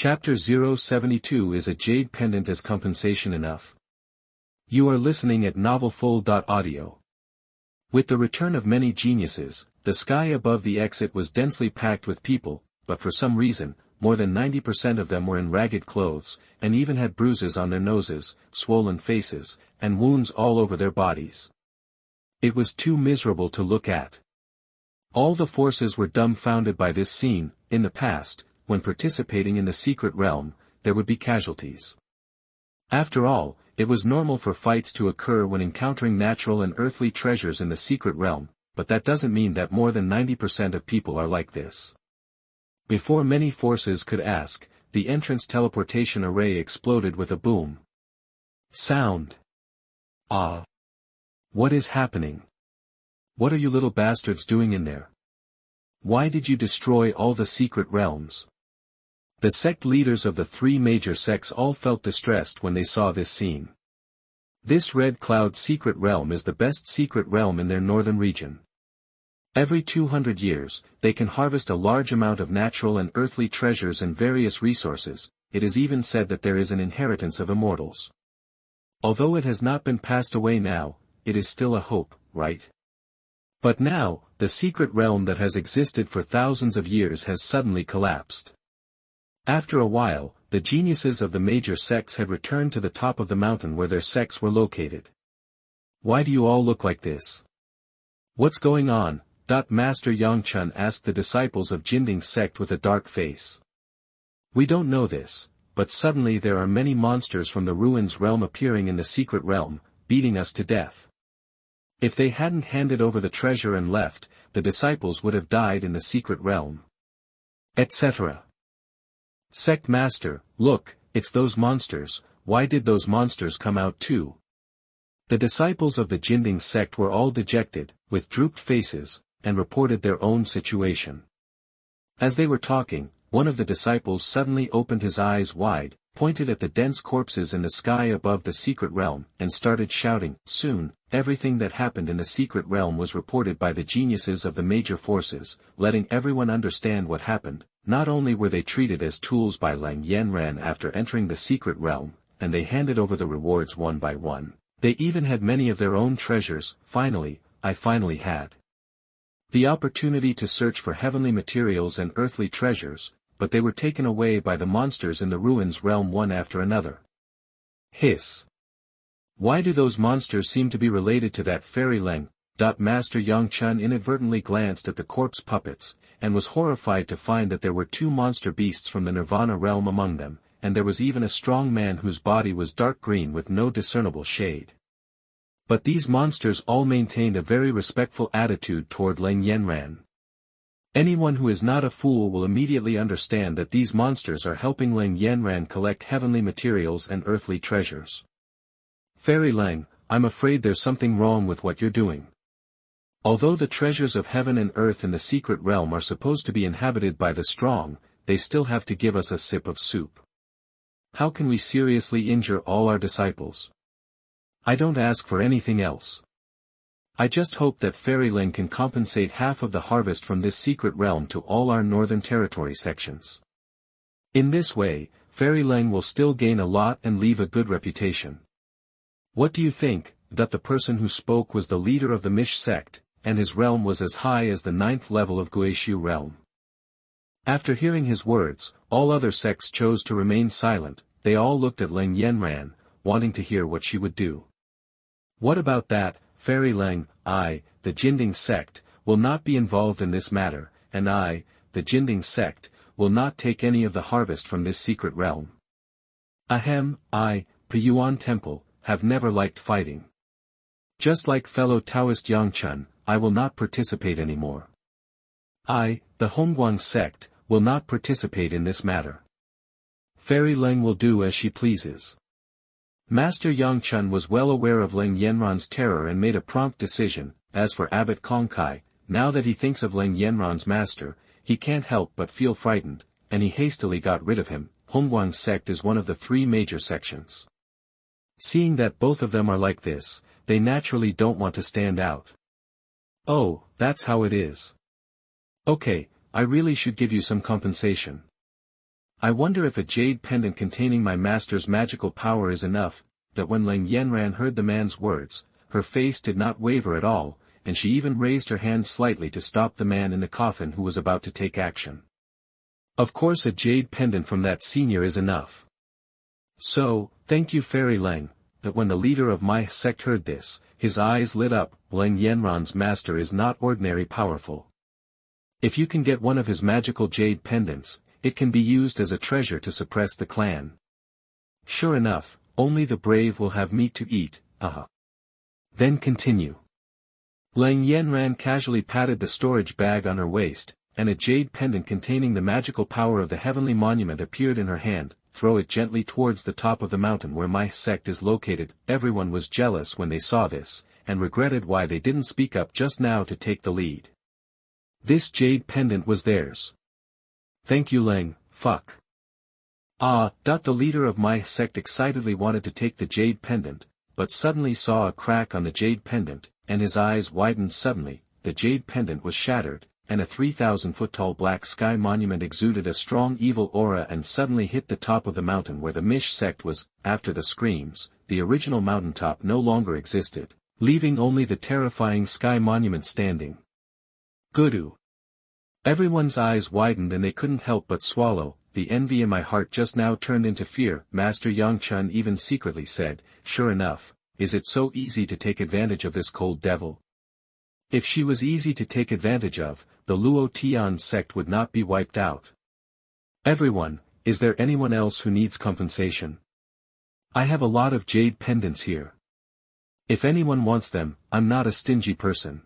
Chapter 072 Is a jade pendant as compensation enough? You are listening at novelfull.audio. With the return of many geniuses, the sky above the exit was densely packed with people, but for some reason, more than 90% of them were in ragged clothes, and even had bruises on their noses, swollen faces, and wounds all over their bodies. It was too miserable to look at. All the forces were dumbfounded by this scene. In the past, when participating in the secret realm, there would be casualties. After all, it was normal for fights to occur when encountering natural and earthly treasures in the secret realm, but that doesn't mean that more than 90% of people are like this. Before many forces could ask, the entrance teleportation array exploded with a boom. Sound. Ah. What is happening? What are you little bastards doing in there? Why did you destroy all the secret realms? The sect leaders of the three major sects all felt distressed when they saw this scene. This Red Cloud secret realm is the best secret realm in their northern region. Every 200 years, they can harvest a large amount of natural and earthly treasures and various resources. It is even said that there is an inheritance of immortals. Although it has not been passed away now, it is still a hope, right? But now, the secret realm that has existed for thousands of years has suddenly collapsed. After a while, the geniuses of the major sects had returned to the top of the mountain where their sects were located. Why do you all look like this? What's going on? Master Yongchun asked the disciples of Jinding's sect with a dark face. We don't know this, but suddenly there are many monsters from the ruins realm appearing in the secret realm, beating us to death. If they hadn't handed over the treasure and left, the disciples would have died in the secret realm. Etc. Sect Master, look, it's those monsters. Why did those monsters come out too? The disciples of the Jinding sect were all dejected, with drooped faces, and reported their own situation. As they were talking, one of the disciples suddenly opened his eyes wide, pointed at the dense corpses in the sky above the secret realm, and started shouting. Soon, everything that happened in the secret realm was reported by the geniuses of the major forces, letting everyone understand what happened. Not only were they treated as tools by Lang Yanran after entering the secret realm, and they handed over the rewards one by one, they even had many of their own treasures. I finally had the opportunity to search for heavenly materials and earthly treasures, but they were taken away by the monsters in the ruins realm one after another. Hiss. Why do those monsters seem to be related to that fairy Lang? Master Yongchun inadvertently glanced at the corpse puppets, and was horrified to find that there were two monster beasts from the Nirvana realm among them, and there was even a strong man whose body was dark green with no discernible shade. But these monsters all maintained a very respectful attitude toward Lang Yanran. Anyone who is not a fool will immediately understand that these monsters are helping Lang Yanran collect heavenly materials and earthly treasures. Fairy Lang, I'm afraid there's something wrong with what you're doing. Although the treasures of heaven and earth in the secret realm are supposed to be inhabited by the strong, they still have to give us a sip of soup. How can we seriously injure all our disciples? I don't ask for anything else. I just hope that Fairy Lang can compensate half of the harvest from this secret realm to all our northern territory sections. In this way, Fairy Lang will still gain a lot and leave a good reputation. What do you think? The person who spoke was the leader of the Mish sect, and his realm was as high as the 9th level of Guishu realm. After hearing his words, all other sects chose to remain silent. They all looked at Lang Yanran, wanting to hear what she would do. What about that, Fairy Lang? I, the Jinding sect, will not be involved in this matter, and I, the Jinding sect, will not take any of the harvest from this secret realm. Ahem, I, Piyuan Temple, have never liked fighting. Just like fellow Taoist Yongchun, I will not participate anymore. I, the Hongmeng sect, will not participate in this matter. Fairy Lang will do as she pleases. Master Yongchun was well aware of Lang Yanran's terror and made a prompt decision. As for Abbot Kongkai, now that he thinks of Lang Yanran's master, he can't help but feel frightened, and he hastily got rid of him. Hongmeng sect is one of the three major sections. Seeing that both of them are like this, they naturally don't want to stand out. Oh, that's how it is. Okay, I really should give you some compensation. I wonder if a jade pendant containing my master's magical power is enough. That when Leng Yanran heard the man's words, her face did not waver at all, and she even raised her hand slightly to stop the man in the coffin who was about to take action. Of course a jade pendant from that senior is enough. So, thank you Fairy Leng. But when the leader of my sect heard this, his eyes lit up. Leng Yanran's master is not ordinary powerful. If you can get one of his magical jade pendants, it can be used as a treasure to suppress the clan. Sure enough, only the brave will have meat to eat, Then continue. Leng Yanran casually patted the storage bag on her waist, and a jade pendant containing the magical power of the heavenly monument appeared in her hand. Throw it gently towards the top of the mountain where my sect is located. Everyone was jealous when they saw this, and regretted why they didn't speak up just now to take the lead. This jade pendant was theirs. Thank you Leng, fuck. The leader of my sect excitedly wanted to take the jade pendant, but suddenly saw a crack on the jade pendant, and his eyes widened suddenly. The jade pendant was shattered, and a 3,000-foot-tall black sky monument exuded a strong evil aura and suddenly hit the top of the mountain where the Mish sect was. After the screams, the original mountaintop no longer existed, leaving only the terrifying sky monument standing. Gudu. Everyone's eyes widened and they couldn't help but swallow. The envy in my heart just now turned into fear. Master Yangchun even secretly said, sure enough, is it so easy to take advantage of this cold devil? If she was easy to take advantage of, the Luo Tian sect would not be wiped out. Everyone, is there anyone else who needs compensation? I have a lot of jade pendants here. If anyone wants them, I'm not a stingy person.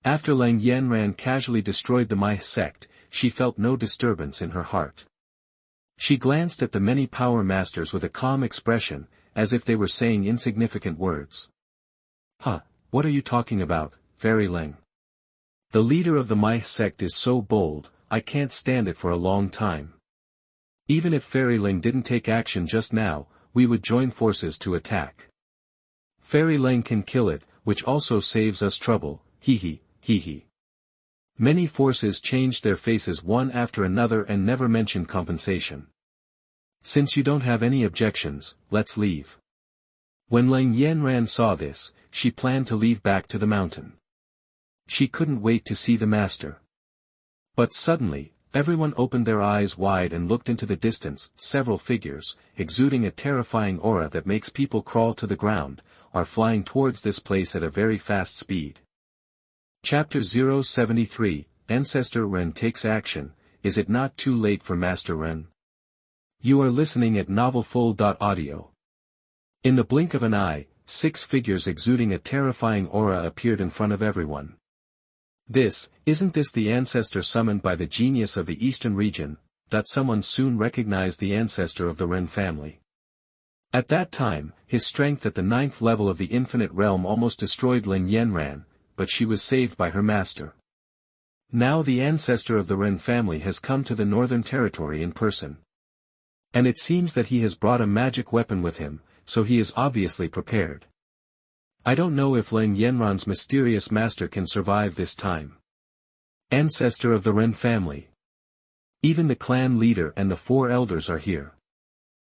After Leng Yanran casually destroyed the Mai sect, she felt no disturbance in her heart. She glanced at the many power masters with a calm expression, as if they were saying insignificant words. What are you talking about, Fairy Leng? The leader of the Mai sect is so bold, I can't stand it for a long time. Even if Fairy Leng didn't take action just now, we would join forces to attack. Fairy Leng can kill it, which also saves us trouble, hee. Many forces changed their faces one after another and never mentioned compensation. Since you don't have any objections, let's leave. When Leng Yanran saw this, she planned to leave back to the mountain. She couldn't wait to see the master. But suddenly, everyone opened their eyes wide and looked into the distance. Several figures, exuding a terrifying aura that makes people crawl to the ground, are flying towards this place at a very fast speed. Chapter 073, Ancestor Ren takes action. Is it not too late for Master Ren? You are listening at novelfull.audio. In the blink of an eye, 6 figures exuding a terrifying aura appeared in front of everyone. Isn't this the ancestor summoned by the genius of the eastern region? That someone soon recognized the ancestor of the Ren family. At that time, his strength at the 9th level of the infinite realm almost destroyed Leng Yanran, but she was saved by her master. Now the ancestor of the Ren family has come to the Northern Territory in person. And it seems that he has brought a magic weapon with him, so he is obviously prepared. I don't know if Leng Yanran's mysterious master can survive this time. Ancestor of the Ren family. Even the clan leader and the 4 elders are here.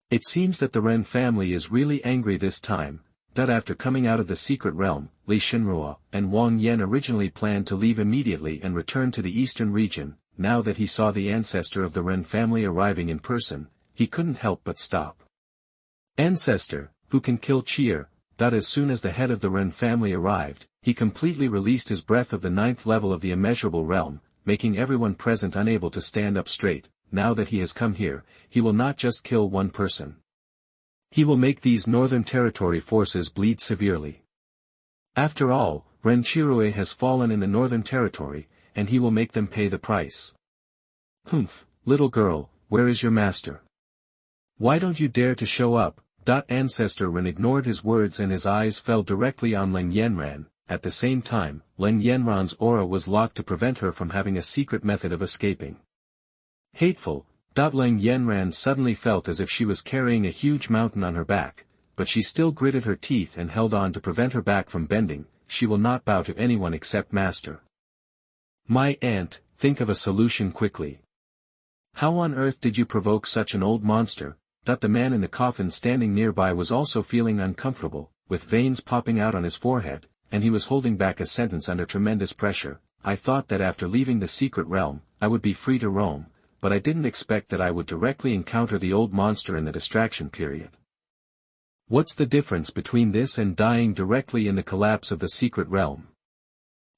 It seems that the Ren family is really angry this time, that after coming out of the secret realm, Li Shenrua and Wang Yan originally planned to leave immediately and return to the eastern region. Now that he saw the ancestor of the Ren family arriving in person, he couldn't help but stop. Ancestor, who can kill cheer, that as soon as the head of the Ren family arrived, he completely released his breath of the 9th level of the immeasurable realm, making everyone present unable to stand up straight. Now that he has come here, he will not just kill one person. He will make these Northern Territory forces bleed severely. After all, Ren Chirue has fallen in the Northern Territory, and he will make them pay the price. Humph, little girl, where is your master? Why don't you dare to show up? Ancestor Ren ignored his words and his eyes fell directly on Leng Yanran. At the same time, Leng Yanran's aura was locked to prevent her from having a secret method of escaping. Hateful. Leng Yanran suddenly felt as if she was carrying a huge mountain on her back, but she still gritted her teeth and held on to prevent her back from bending. She will not bow to anyone except Master. My aunt, think of a solution quickly. How on earth did you provoke such an old monster? That the man in the coffin standing nearby was also feeling uncomfortable, with veins popping out on his forehead, and he was holding back a sentence under tremendous pressure. I thought that after leaving the secret realm, I would be free to roam, but I didn't expect that I would directly encounter the old monster in the distraction period. What's the difference between this and dying directly in the collapse of the secret realm?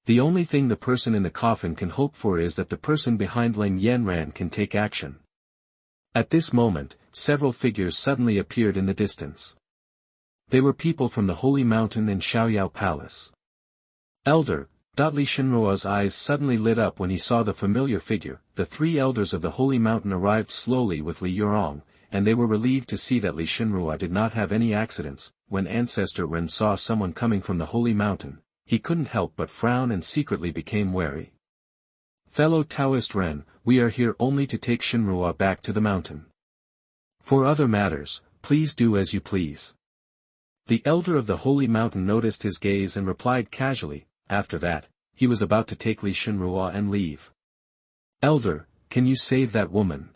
The only thing the person in the coffin can hope for is that the person behind Leng Yanran can take action. At this moment, several figures suddenly appeared in the distance. They were people from the Holy Mountain and Xiaoyao Palace. Elder, Li Shenruo's eyes suddenly lit up when he saw the familiar figure. The three elders of the Holy Mountain arrived slowly with Li Yourong, and they were relieved to see that Li Shenruo did not have any accidents. When Ancestor Ren saw someone coming from the Holy Mountain, he couldn't help but frown and secretly became wary. Fellow Taoist Ren, we are here only to take Shenruo back to the mountain. For other matters, please do as you please. The elder of the Holy Mountain noticed his gaze and replied casually. After that, he was about to take Li Shenruo and leave. Elder, can you save that woman?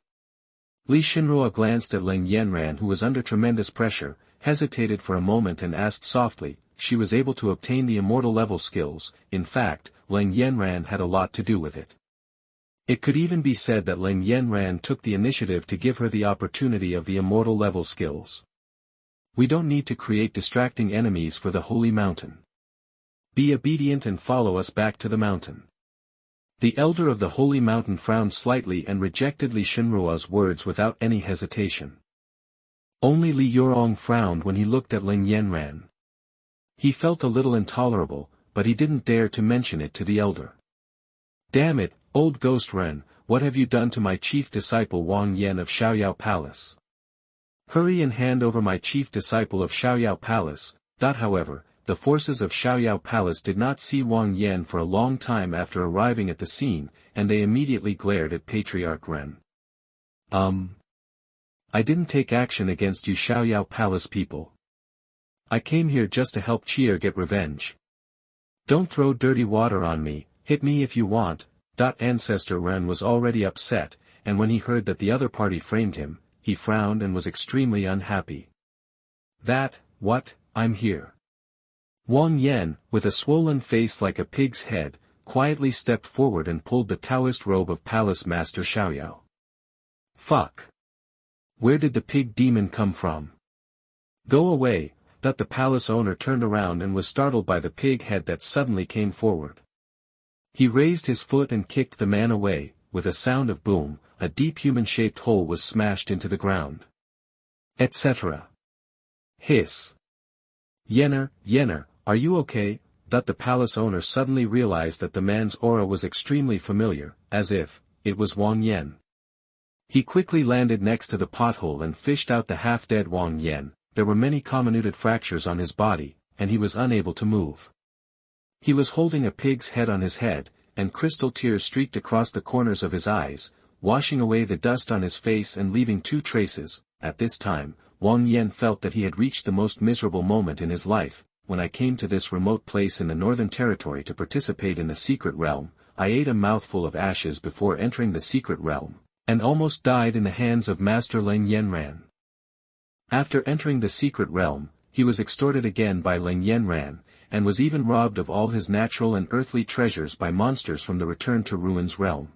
Li Shenruo glanced at Leng Yanran, who was under tremendous pressure, hesitated for a moment and asked softly. She was able to obtain the immortal level skills. In fact, Leng Yanran had a lot to do with it. It could even be said that Leng Yanran took the initiative to give her the opportunity of the immortal level skills. We don't need to create distracting enemies for the Holy Mountain. Be obedient and follow us back to the mountain. The elder of the Holy Mountain frowned slightly and rejected Li Shenruo's words without any hesitation. Only Li Yourong frowned when he looked at Leng Yanran. He felt a little intolerable, but he didn't dare to mention it to the elder. Damn it, old ghost Ren, what have you done to my chief disciple Wang Yan of Xiaoyao Palace? Hurry and hand over my chief disciple of Xiaoyao Palace. However, the forces of Xiaoyao Palace did not see Wang Yan for a long time after arriving at the scene, and they immediately glared at Patriarch Ren. I didn't take action against you Xiaoyao Palace people. I came here just to help Chier get revenge. Don't throw dirty water on me, hit me if you want. Ancestor Ren was already upset, and when he heard that the other party framed him, he frowned and was extremely unhappy. What, I'm here. Wang Yan, with a swollen face like a pig's head, quietly stepped forward and pulled the Taoist robe of Palace Master Xiaoyao. Fuck. Where did the pig demon come from? Go away. The palace owner turned around and was startled by the pig head that suddenly came forward. He raised his foot and kicked the man away. With a sound of boom, a deep human-shaped hole was smashed into the ground. Etc. Hiss. Yenner, are you okay? The palace owner suddenly realized that the man's aura was extremely familiar, as if it was Wang Yan. He quickly landed next to the pothole and fished out the half-dead Wang Yan. There were many comminuted fractures on his body, and he was unable to move. He was holding a pig's head on his head, and crystal tears streaked across the corners of his eyes, washing away the dust on his face and leaving 2 traces. At this time, Wang Yan felt that he had reached the most miserable moment in his life. When I came to this remote place in the Northern Territory to participate in the secret realm, I ate a mouthful of ashes before entering the secret realm, and almost died in the hands of Master Leng Yanran. After entering the secret realm, he was extorted again by Leng Yanran, and was even robbed of all his natural and earthly treasures by monsters from the Return to Ruins realm.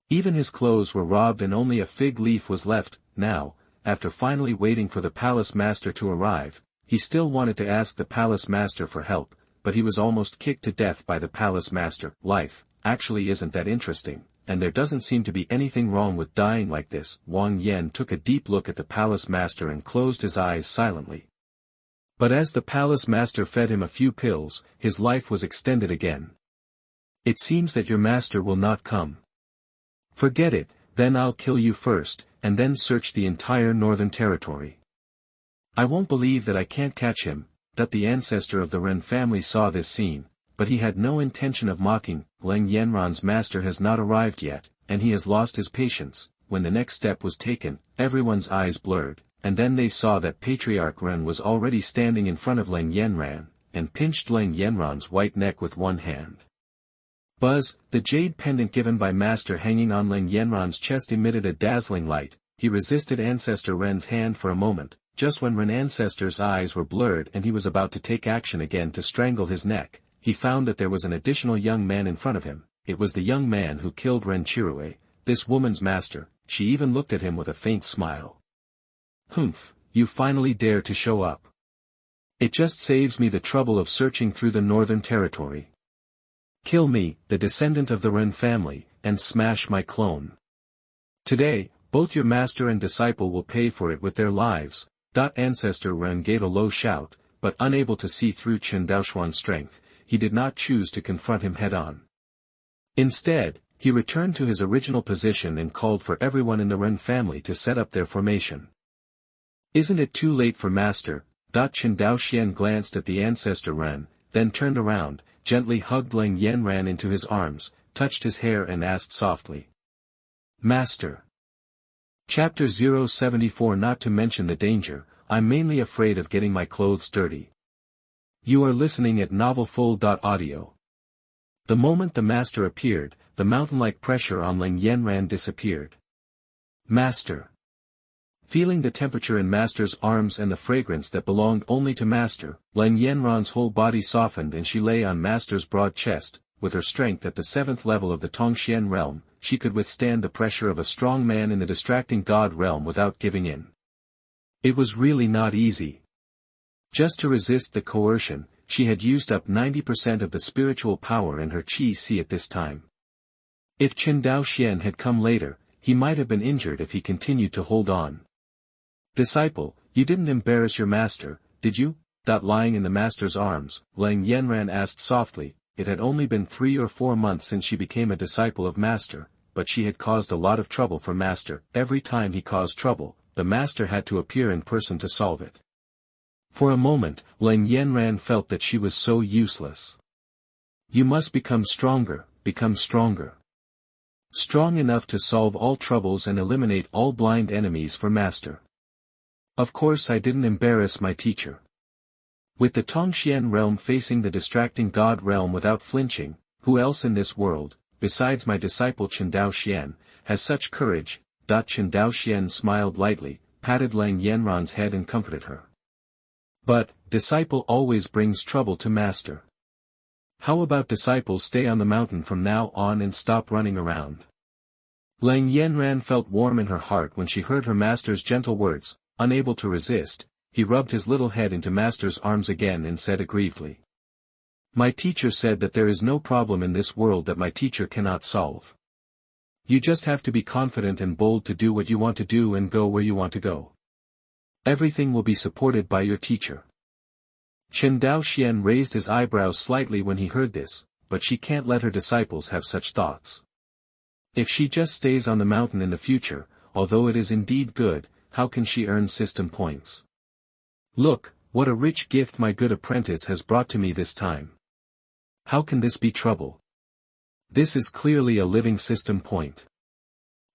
Even his clothes were robbed and only a fig leaf was left. Now, after finally waiting for the palace master to arrive, he still wanted to ask the palace master for help, but he was almost kicked to death by the palace master. Life, actually isn't that interesting, and there doesn't seem to be anything wrong with dying like this. Wang Yan took a deep look at the palace master and closed his eyes silently. But as the palace master fed him a few pills, his life was extended again. It seems that your master will not come. Forget it, then I'll kill you first, and then search the entire Northern Territory. I won't believe that I can't catch him. The ancestor of the Ren family saw this scene, but he had no intention of mocking. Leng Yanran's master has not arrived yet, and he has lost his patience. When the next step was taken, everyone's eyes blurred, and then they saw that Patriarch Ren was already standing in front of Leng Yanran, and pinched Leng Yanran's white neck with one hand. Buzz, the jade pendant given by Master hanging on Leng Yanran's chest emitted a dazzling light. He resisted Ancestor Ren's hand for a moment, just when Ren Ancestor's eyes were blurred and he was about to take action again to strangle his neck. He found that there was an additional young man in front of him. It was the young man who killed Ren Chirue, this woman's master. She even looked at him with a faint smile. Humph, you finally dare to show up. It just saves me the trouble of searching through the northern territory. Kill me, the descendant of the Ren family, and smash my clone. Today, both your master and disciple will pay for it with their lives. Ancestor Ren gave a low shout, but unable to see through Chen Daoxuan's strength, he did not choose to confront him head-on. Instead, he returned to his original position and called for everyone in the Ren family to set up their formation. Isn't it too late for Master? Chen Daoxian glanced at the Ancestor Ren, then turned around, gently hugged Leng Yanran into his arms, touched his hair and asked softly. Master. Chapter 074. Not to mention the danger, I'm mainly afraid of getting my clothes dirty. You are listening at novelfull.audio. The moment the master appeared, the mountain-like pressure on Leng Yanran disappeared. Master. Feeling the temperature in Master's arms and the fragrance that belonged only to Master, Leng Yanran's whole body softened and she lay on Master's broad chest. With her strength at the 7th level of the Tongxian realm, she could withstand the pressure of a strong man in the distracting God realm without giving in. It was really not easy. Just to resist the coercion, she had used up 90% of the spiritual power in her Qi at this time. If Chen Daoxian had come later, he might have been injured if he continued to hold on. Disciple, you didn't embarrass your master, did you? Lying in the master's arms, Leng Yanran asked softly. It had only been 3 or 4 months since she became a disciple of Master, but she had caused a lot of trouble for Master. Every time he caused trouble, the Master had to appear in person to solve it. For a moment, Leng Yanran felt that she was so useless. You must become stronger, become stronger. Strong enough to solve all troubles and eliminate all blind enemies for Master. Of course I didn't embarrass my teacher. With the Tongxian realm facing the distracting God realm without flinching, who else in this world, besides my disciple Chen Daoxian, has such courage? Chen Daoxian smiled lightly, patted Leng Yanran's head and comforted her. But, disciple always brings trouble to Master. How about disciple stay on the mountain from now on and stop running around? Leng Yanran felt warm in her heart when she heard her master's gentle words. Unable to resist, he rubbed his little head into Master's arms again and said aggrievedly. My teacher said that there is no problem in this world that my teacher cannot solve. You just have to be confident and bold to do what you want to do and go where you want to go. Everything will be supported by your teacher. Chen Daoxian raised his eyebrows slightly when he heard this, but she can't let her disciples have such thoughts. If she just stays on the mountain in the future, although it is indeed good, how can she earn system points? Look, what a rich gift my good apprentice has brought to me this time. How can this be trouble? This is clearly a living system point.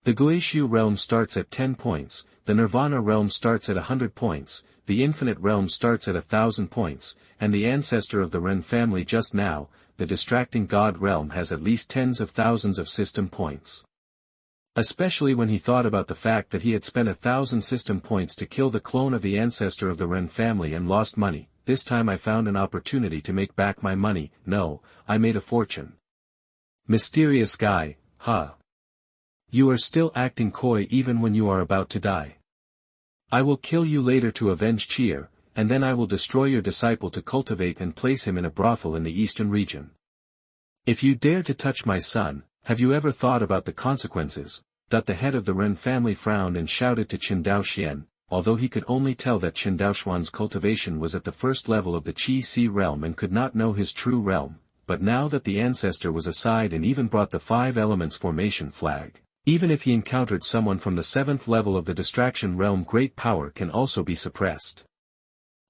The Guishu realm starts at 10 points, the Nirvana realm starts at 100 points, the Infinite realm starts at 1,000 points, and the ancestor of the Ren family just now, the distracting God realm has at least tens of thousands of system points. Especially when he thought about the fact that he had spent 1,000 system points to kill the clone of the ancestor of the Ren family and lost money. This time I found an opportunity to make back my money. No, I made a fortune. Mysterious guy, huh? You are still acting coy even when you are about to die. I will kill you later to avenge Cheer, and then I will destroy your disciple to cultivate and place him in a brothel in the eastern region. If you dare to touch my son, have you ever thought about the consequences? The head of the Ren family frowned and shouted to Chen Daoxian, although he could only tell that Chen Daoxuan's cultivation was at the first level of the Qi realm and could not know his true realm, but now that the ancestor was aside and even brought the 5 elements formation flag, even if he encountered someone from the 7th level of the distraction realm, great power can also be suppressed.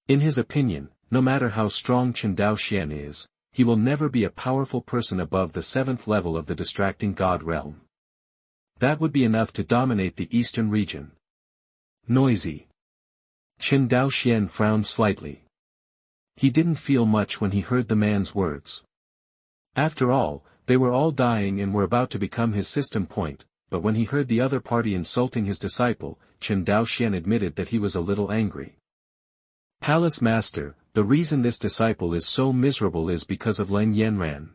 In his opinion, no matter how strong Chen Daoxian is, he will never be a powerful person above the 7th level of the distracting God realm. That would be enough to dominate the eastern region. Noisy. Chen Daoxian frowned slightly. He didn't feel much when he heard the man's words. After all, They were all dying and were about to become his system point, but when he heard the other party insulting his disciple, Chen Daoxian admitted that he was a little angry. Palace Master, the reason this disciple is so miserable is because of Leng Yanran.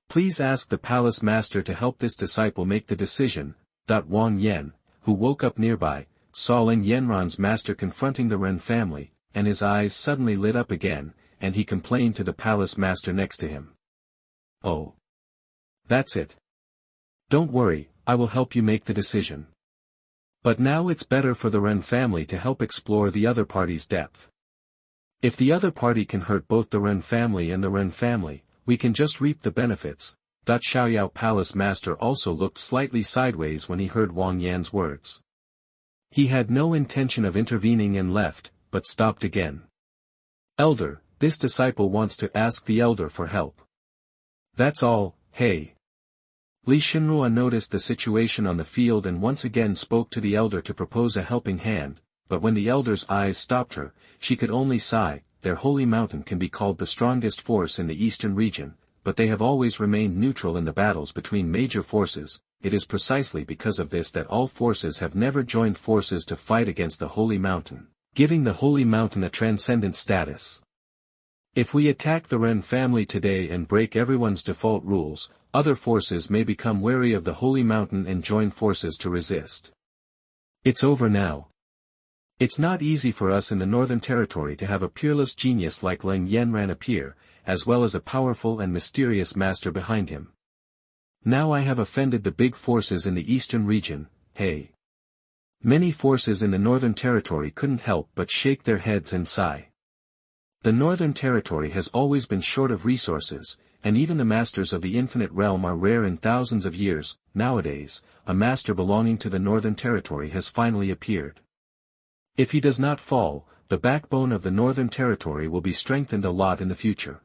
Please ask the Palace Master to help this disciple make the decision. Wang Yan, who woke up nearby, saw Leng Yanran's master confronting the Ren family, and his eyes suddenly lit up again, and he complained to the Palace Master next to him. Oh. That's it. Don't worry, I will help you make the decision. But now it's better for the Ren family to help explore the other party's depth. If the other party can hurt both the Ren family and the Ren family, we can just reap the benefits. Xiaoyao Palace Master also looked slightly sideways when he heard Wang Yan's words. He had no intention of intervening and left, but stopped again. Elder, this disciple wants to ask the elder for help. That's all, hey. Li Shenrua noticed the situation on the field and once again spoke to the elder to propose a helping hand, but when the elder's eyes stopped her, she could only sigh. Their holy mountain can be called the strongest force in the eastern region, but they have always remained neutral in the battles between major forces. It is precisely because of this that all forces have never joined forces to fight against the holy mountain, giving the holy mountain a transcendent status. If we attack the Ren family today and break everyone's default rules, other forces may become wary of the holy mountain and join forces to resist. It's over now. It's not easy for us in the Northern Territory to have a peerless genius like Leng Yanran appear, as well as a powerful and mysterious master behind him. Now I have offended the big forces in the Eastern region, hey. Many forces in the Northern Territory couldn't help but shake their heads and sigh. The Northern Territory has always been short of resources, and even the masters of the Infinite Realm are rare in thousands of years. Nowadays, a master belonging to the Northern Territory has finally appeared. If he does not fall, the backbone of the Northern Territory will be strengthened a lot in the future.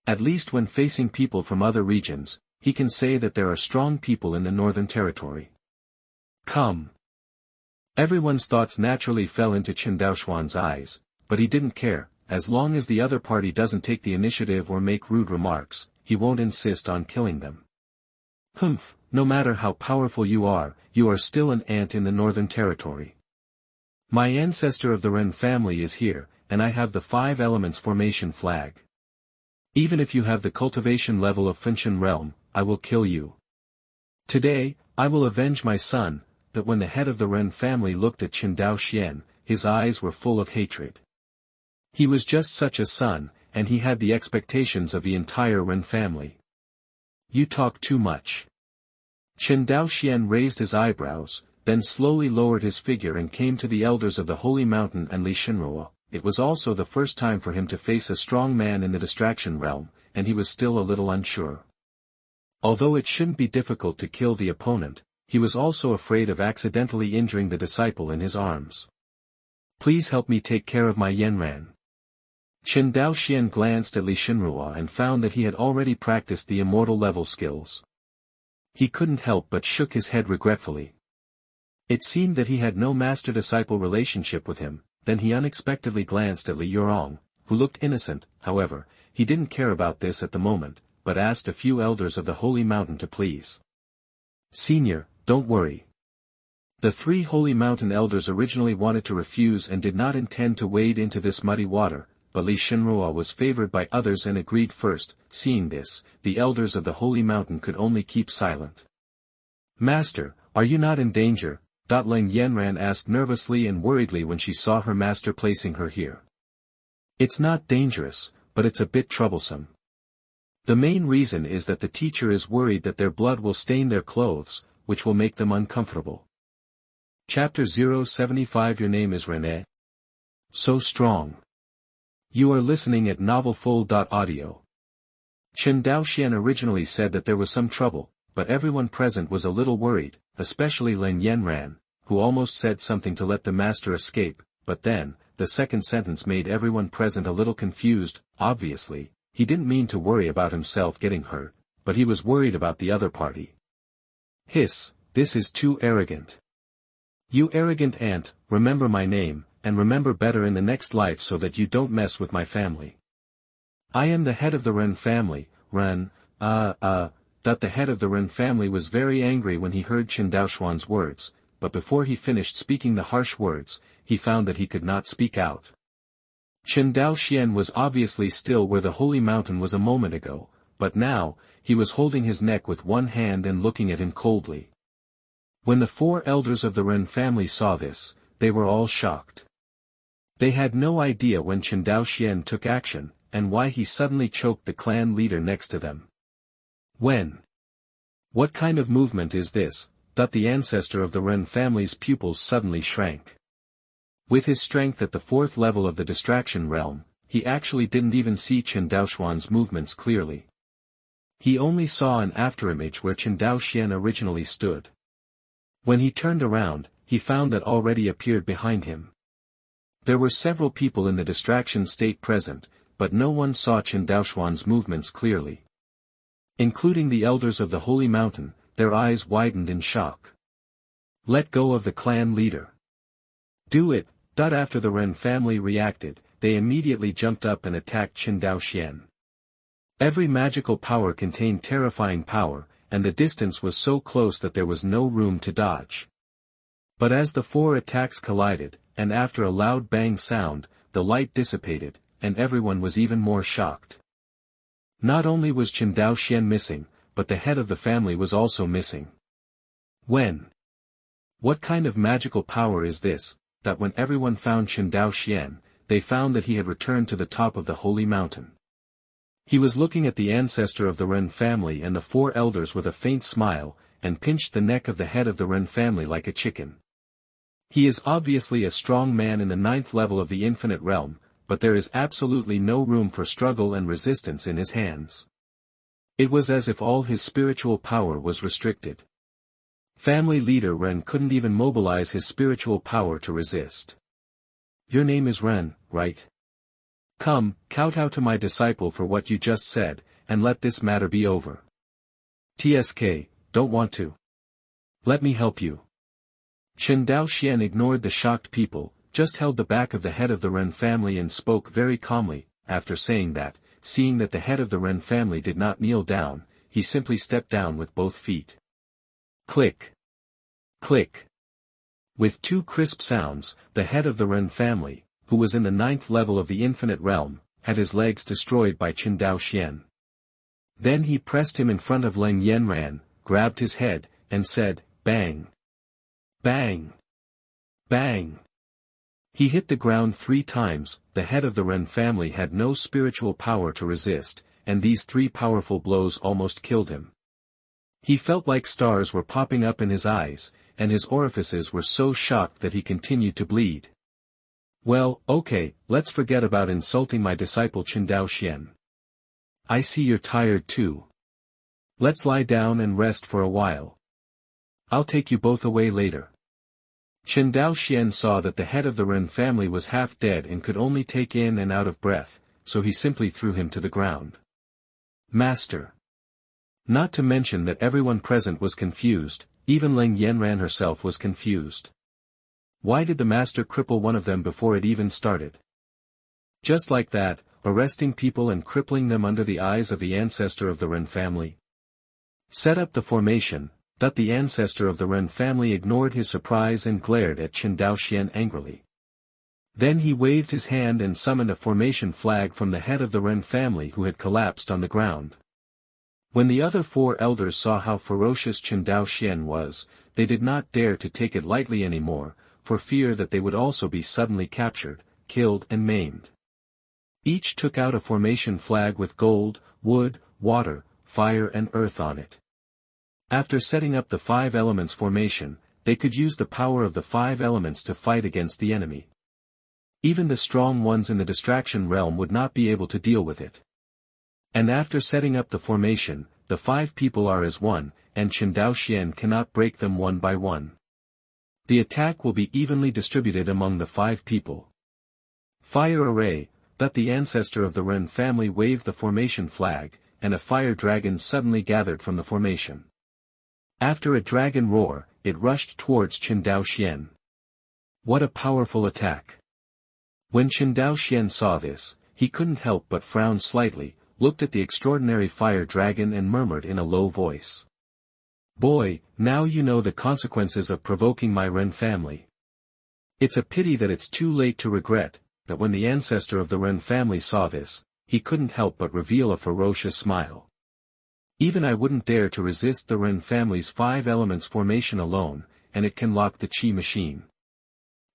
At least when facing people from other regions, he can say that there are strong people in the Northern Territory. Come. Everyone's thoughts naturally fell into Chen Daoxuan's eyes, but he didn't care. As long as the other party doesn't take the initiative or make rude remarks, he won't insist on killing them. Humph, no matter how powerful you are still an ant in the Northern Territory. My ancestor of the Ren family is here, and I have the 5 elements formation flag. Even if you have the cultivation level of Fengshen realm, I will kill you. Today, I will avenge my son. But when the head of the Ren family looked at Chen Daoxian, his eyes were full of hatred. He was just such a son, and he had the expectations of the entire Ren family. You talk too much. Chen Daoxian raised his eyebrows, then slowly lowered his figure and came to the elders of the Holy Mountain and Li Shenrua. It was also the first time for him to face a strong man in the distraction realm, and he was still a little unsure. Although it shouldn't be difficult to kill the opponent, he was also afraid of accidentally injuring the disciple in his arms. Please help me take care of my Yanran. Chen Daoxian glanced at Li Shenrua and found that he had already practiced the immortal level skills. He couldn't help but shook his head regretfully. It seemed that he had no master-disciple relationship with him. Then he unexpectedly glanced at Li Yourong, who looked innocent. However, he didn't care about this at the moment, but asked a few elders of the Holy Mountain to please. Senior, don't worry. The 3 Holy Mountain elders originally wanted to refuse and did not intend to wade into this muddy water, but Li Shenrua was favored by others and agreed first. Seeing this, the elders of the Holy Mountain could only keep silent. Master, are you not in danger? Leng Yanran asked nervously and worriedly when she saw her master placing her here. It's not dangerous, but it's a bit troublesome. The main reason is that the teacher is worried that their blood will stain their clothes, which will make them uncomfortable. Chapter 075. Your name is Ren. So strong. You are listening at novelfull.audio. Chen Daoxian originally said that there was some trouble, but everyone present was a little worried, especially Leng Yanran, who almost said something to let the master escape, but then, the second sentence made everyone present a little confused. Obviously, he didn't mean to worry about himself getting hurt, but he was worried about the other party. Hiss, this is too arrogant. You arrogant ant, remember my name, and remember better in the next life so that you don't mess with my family. I am the head of the Ren family. Ren, That the head of the Ren family was very angry when he heard Chen Daoxuan's words, but before he finished speaking the harsh words, he found that he could not speak out. Chen Daoxian was obviously still where the holy mountain was a moment ago, but now, he was holding his neck with one hand and looking at him coldly. When the 4 elders of the Ren family saw this, they were all shocked. They had no idea when Chen Daoxian took action, and why he suddenly choked the clan leader next to them. When? What kind of movement is this? That the ancestor of the Ren family's pupils suddenly shrank. With his strength at the 4th level of the distraction realm, he actually didn't even see Chen Daoxuan's movements clearly. He only saw an afterimage where Chen Daoxian originally stood. When he turned around, he found that already appeared behind him. There were several people in the distraction state present, but no one saw Chen Daoxuan's movements clearly. Including the elders of the holy mountain, their eyes widened in shock. Let go of the clan leader. Do it. After the Ren family reacted, they immediately jumped up and attacked Chen Daoxian. Every magical power contained terrifying power, and the distance was so close that there was no room to dodge. But as the 4 attacks collided, and after a loud bang sound, the light dissipated, and everyone was even more shocked. Not only was Chen Daoxian missing, but the head of the family was also missing. When? What kind of magical power is this? That when everyone found Chen Daoxian, they found that he had returned to the top of the holy mountain. He was looking at the ancestor of the Ren family and the 4 elders with a faint smile, and pinched the neck of the head of the Ren family like a chicken. He is obviously a strong man in the 9th level of the infinite realm, but there is absolutely no room for struggle and resistance in his hands. It was as if all his spiritual power was restricted. Family leader Ren couldn't even mobilize his spiritual power to resist. Your name is Ren, right? Come, kowtow to my disciple for what you just said, and let this matter be over. TSK, don't want to. Let me help you. Chen Daoxian ignored the shocked people, just held the back of the head of the Ren family and spoke very calmly. After saying that, seeing that the head of the Ren family did not kneel down, he simply stepped down with both feet. Click. Click. With 2 crisp sounds, the head of the Ren family, who was in the 9th level of the infinite realm, had his legs destroyed by Chen Daoxian. Then he pressed him in front of Leng Yanran, grabbed his head, and said, bang. Bang. Bang. He hit the ground 3 times. The head of the Ren family had no spiritual power to resist, and these 3 powerful blows almost killed him. He felt like stars were popping up in his eyes, and his orifices were so shocked that he continued to bleed. Well, okay, let's forget about insulting my disciple Chen Daoxian. I see you're tired too. Let's lie down and rest for a while. I'll take you both away later. Chen Daoxian saw that the head of the Ren family was half dead and could only take in and out of breath, so he simply threw him to the ground. Master. Not to mention that everyone present was confused, even Leng Yanran herself was confused. Why did the master cripple one of them before it even started? Just like that, arresting people and crippling them under the eyes of the ancestor of the Ren family. Set up the formation. That the ancestor of the Ren family ignored his surprise and glared at Chen Daoxian angrily. Then he waved his hand and summoned a formation flag from the head of the Ren family who had collapsed on the ground. When the other 4 elders saw how ferocious Chen Daoxian was, they did not dare to take it lightly anymore, for fear that they would also be suddenly captured, killed and maimed. Each took out a formation flag with gold, wood, water, fire and earth on it. After setting up the 5 elements formation, they could use the power of the 5 elements to fight against the enemy. Even the strong ones in the distraction realm would not be able to deal with it. And after setting up the formation, the 5 people are as one, and Chen Daoxian cannot break them one by one. The attack will be evenly distributed among the 5 people. Fire array. That the ancestor of the Ren family waved the formation flag, and a fire dragon suddenly gathered from the formation. After a dragon roar, it rushed towards Chen Daoxian. What a powerful attack! When Chen Daoxian saw this, he couldn't help but frown slightly. looked at the extraordinary fire dragon and murmured in a low voice. Boy, now you know the consequences of provoking my Ren family. It's a pity that it's too late to regret, that when the ancestor of the Ren family saw this, he couldn't help but reveal a ferocious smile. Even I wouldn't dare to resist the Ren family's 5 elements formation alone, and it can lock the Qi machine.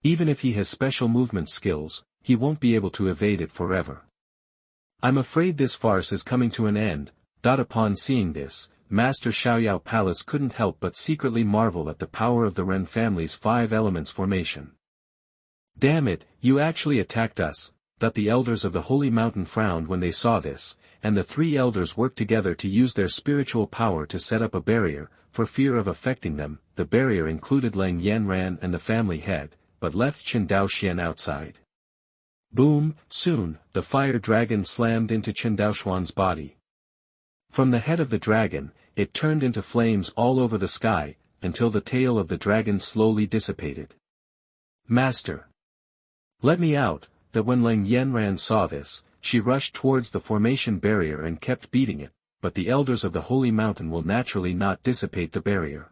Even if he has special movement skills, he won't be able to evade it forever. I'm afraid this farce is coming to an end. Upon seeing this, Master Xiaoyao Palace couldn't help but secretly marvel at the power of the Ren family's 5 elements formation. Damn it, you actually attacked us. The elders of the Holy Mountain frowned when they saw this, and the 3 elders worked together to use their spiritual power to set up a barrier, for fear of affecting them. The barrier included Lang Yanran and the family head, but left Chen Daoxian outside. Boom, soon, the fire dragon slammed into Chen Daoxuan's body. From the head of the dragon, it turned into flames all over the sky, until the tail of the dragon slowly dissipated. Master! Let me out! That when Lang Yanran saw this, she rushed towards the formation barrier and kept beating it, but the elders of the Holy Mountain will naturally not dissipate the barrier.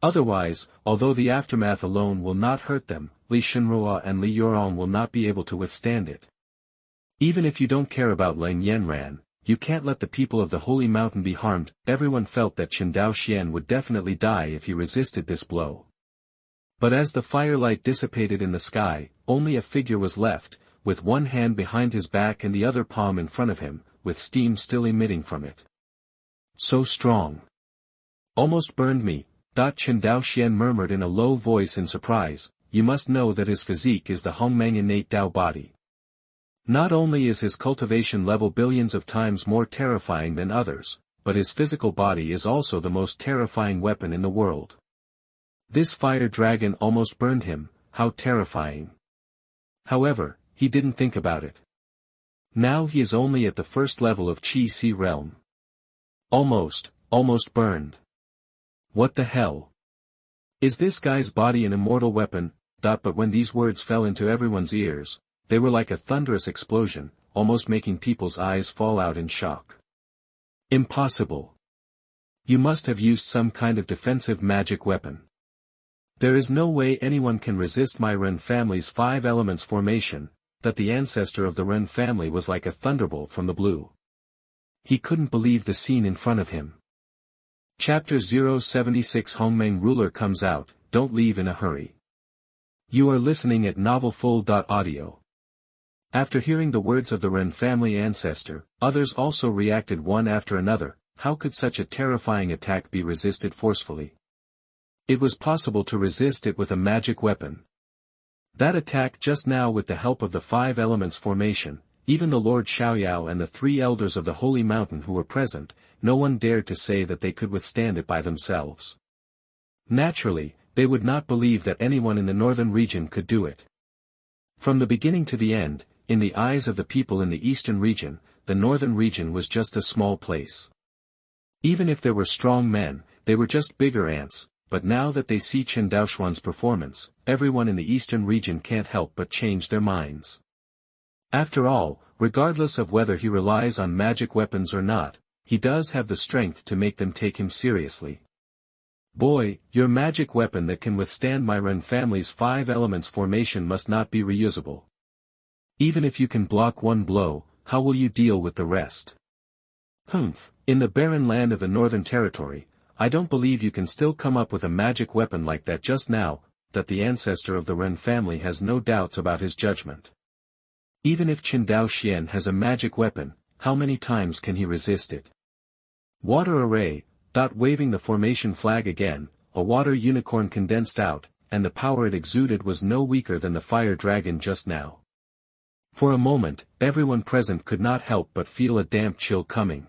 Otherwise, although the aftermath alone will not hurt them, Li Shenrua and Li Yourong will not be able to withstand it. Even if you don't care about Lang Yanran, you can't let the people of the Holy Mountain be harmed. Everyone felt that Chen Daoxian would definitely die if he resisted this blow. But as the firelight dissipated in the sky, only a figure was left, with one hand behind his back and the other palm in front of him, with steam still emitting from it. So strong. Almost burned me. Chen Daoxian murmured in a low voice in surprise. You must know that his physique is the Hongmeng innate Dao body. Not only is his cultivation level billions of times more terrifying than others, but his physical body is also the most terrifying weapon in the world. This fire dragon almost burned him. How terrifying. However, he didn't think about it. Now he is only at the first level of Qi Si realm. Almost burned. What the hell? Is this guy's body an immortal weapon? But when these words fell into everyone's ears, they were like a thunderous explosion, almost making people's eyes fall out in shock. Impossible. You must have used some kind of defensive magic weapon. There is no way anyone can resist my Ren family's 5 elements formation. That the ancestor of the Ren family was like a thunderbolt from the blue. He couldn't believe the scene in front of him. Chapter 076 Hongmeng Ruler comes out. Don't leave in a hurry. You are listening at novelfull.audio. After hearing the words of the Ren family ancestor, others also reacted one after another. How could such a terrifying attack be resisted forcefully? It was possible to resist it with a magic weapon. That attack just now with the help of the 5 elements formation, even the Lord Xiaoyao and the 3 elders of the Holy Mountain who were present, no one dared to say that they could withstand it by themselves. Naturally, they would not believe that anyone in the northern region could do it. From the beginning to the end, in the eyes of the people in the eastern region, the northern region was just a small place. Even if there were strong men, they were just bigger ants. But now that they see Chen Daoxuan's performance, everyone in the eastern region can't help but change their minds. After all, regardless of whether he relies on magic weapons or not, he does have the strength to make them take him seriously. Boy, your magic weapon that can withstand my Ren family's 5 elements formation must not be reusable. Even if you can block one blow, how will you deal with the rest? In the barren land of the Northern Territory, I don't believe you can still come up with a magic weapon like that just now. That the ancestor of the Ren family has no doubts about his judgment. Even if Chen Daoxian has a magic weapon, how many times can he resist it? Water array. Waving the formation flag again, a water unicorn condensed out, and the power it exuded was no weaker than the fire dragon just now. For a moment, everyone present could not help but feel a damp chill coming.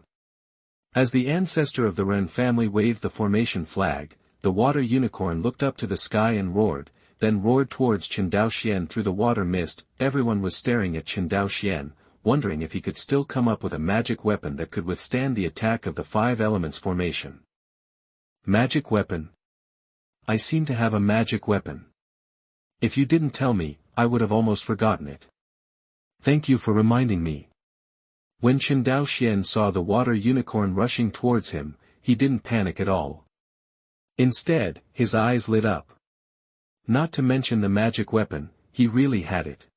As the ancestor of the Ren family waved the formation flag, the water unicorn looked up to the sky and roared, then roared towards Chen Daoxian through the water mist. Everyone was staring at Chen Daoxian, wondering if he could still come up with a magic weapon that could withstand the attack of the 5 elements formation. Magic weapon? I seem to have a magic weapon. If you didn't tell me, I would have almost forgotten it. Thank you for reminding me. When Chen Daoxian saw the water unicorn rushing towards him, he didn't panic at all. Instead, his eyes lit up. Not to mention the magic weapon, he really had it.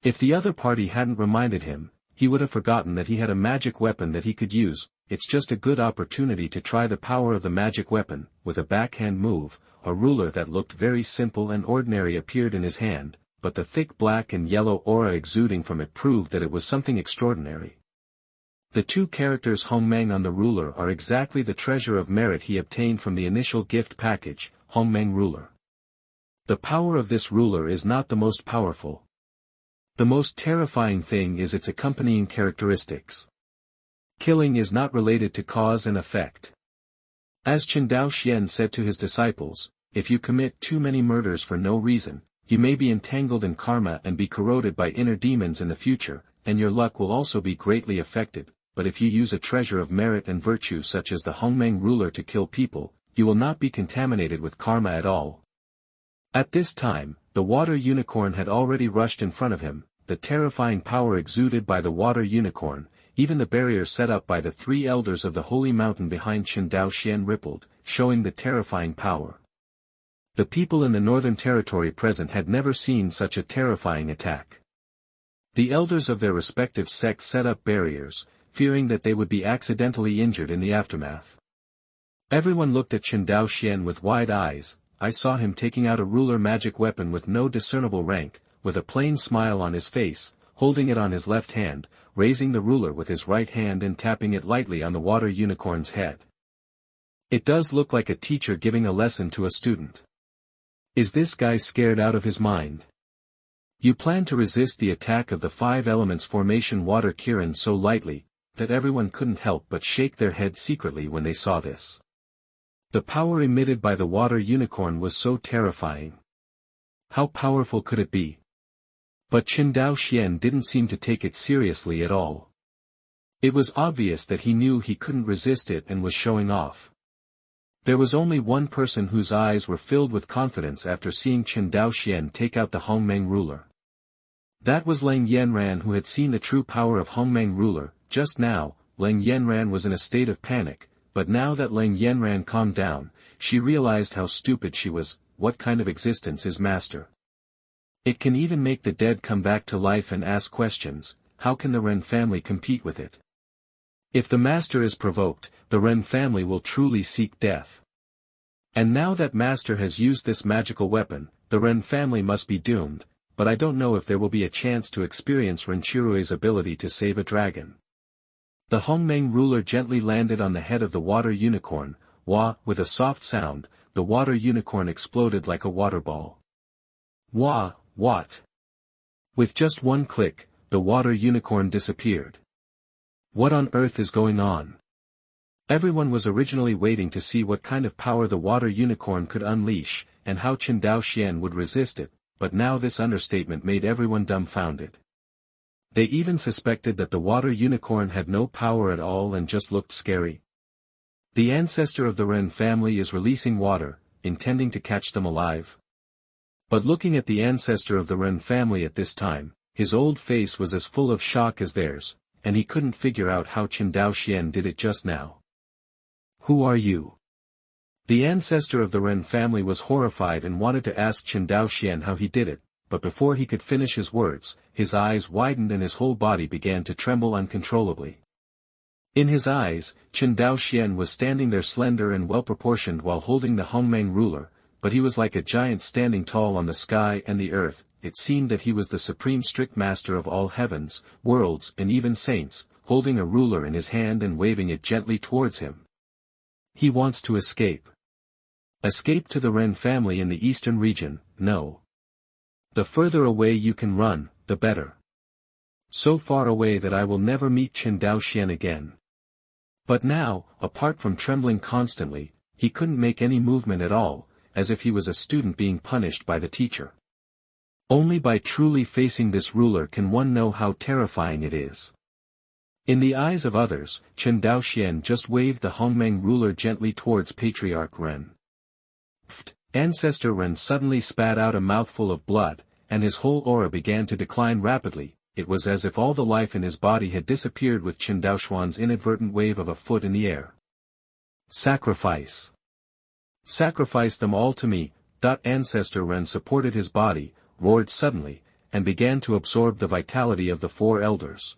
If the other party hadn't reminded him, he would have forgotten that he had a magic weapon that he could use. It's just a good opportunity to try the power of the magic weapon. With a backhand move, a ruler that looked very simple and ordinary appeared in his hand, but the thick black and yellow aura exuding from it proved that it was something extraordinary. The two characters Hongmeng on the ruler are exactly the treasure of merit he obtained from the initial gift package, Hongmeng Ruler. The power of this ruler is not the most powerful. The most terrifying thing is its accompanying characteristics. Killing is not related to cause and effect. As Chen Daoxian said to his disciples, if you commit too many murders for no reason, you may be entangled in karma and be corroded by inner demons in the future, and your luck will also be greatly affected, but if you use a treasure of merit and virtue such as the Hongmeng Ruler to kill people, you will not be contaminated with karma at all. At this time, the water unicorn had already rushed in front of him. The terrifying power exuded by the water unicorn, even the barrier set up by the three elders of the holy mountain behind Chen Daoxian rippled, showing the terrifying power. The people in the northern territory present had never seen such a terrifying attack. The elders of their respective sects set up barriers, fearing that they would be accidentally injured in the aftermath. Everyone looked at Chen Daoxian with wide eyes. I saw him taking out a ruler magic weapon with no discernible rank, with a plain smile on his face, holding it on his left hand, raising the ruler with his right hand and tapping it lightly on the water unicorn's head. It does look like a teacher giving a lesson to a student. Is this guy scared out of his mind? You plan to resist the attack of the five elements formation water Kirin so lightly, that everyone couldn't help but shake their heads secretly when they saw this. The power emitted by the water unicorn was so terrifying. How powerful could it be? But Chen Daoxian didn't seem to take it seriously at all. It was obvious that he knew he couldn't resist it and was showing off. There was only one person whose eyes were filled with confidence after seeing Chen Daoxian take out the Hongmeng Ruler. That was Lang Yanran, who had seen the true power of Hongmeng Ruler. Just now, Lang Yanran was in a state of panic, but now that Lang Yanran calmed down, she realized how stupid she was. What kind of existence is Master? It can even make the dead come back to life and ask questions. How can the Ren family compete with it? If the Master is provoked, the Ren family will truly seek death. And now that Master has used this magical weapon, the Ren family must be doomed, but I don't know if there will be a chance to experience Renchirui's ability to save a dragon. The Hongmeng Ruler gently landed on the head of the water unicorn. Wah! With a soft sound, the water unicorn exploded like a water ball. Wah! What? With just one click, the water unicorn disappeared. What on earth is going on? Everyone was originally waiting to see what kind of power the water unicorn could unleash, and how Chen Daoxian would resist it, but now this understatement made everyone dumbfounded. They even suspected that the water unicorn had no power at all and just looked scary. The ancestor of the Ren family is releasing water, intending to catch them alive. But looking at the ancestor of the Ren family at this time, his old face was as full of shock as theirs, and he couldn't figure out how Chen Daoxian did it just now. Who are you? The ancestor of the Ren family was horrified and wanted to ask Chen Daoxian how he did it, but before he could finish his words, his eyes widened and his whole body began to tremble uncontrollably. In his eyes, Chen Daoxian was standing there slender and well-proportioned while holding the Hongmeng Ruler, but he was like a giant standing tall on the sky and the earth. It seemed that he was the supreme strict master of all heavens, worlds and even saints, holding a ruler in his hand and waving it gently towards him. He wants to escape. Escape to the Ren family in the eastern region, no. The further away you can run, the better. So far away that I will never meet Chen Daoxian again. But now, apart from trembling constantly, he couldn't make any movement at all, as if he was a student being punished by the teacher. Only by truly facing this ruler can one know how terrifying it is. In the eyes of others, Chen Daoxian just waved the Hongmeng Ruler gently towards Patriarch Ren. Pfft! Ancestor Ren suddenly spat out a mouthful of blood, and his whole aura began to decline rapidly. it was as if all the life in his body had disappeared with Chen Daoshuan's inadvertent wave of a foot in the air. Sacrifice. Sacrifice them all to me. Ancestor Ren supported his body, roared suddenly, and began to absorb the vitality of the four elders.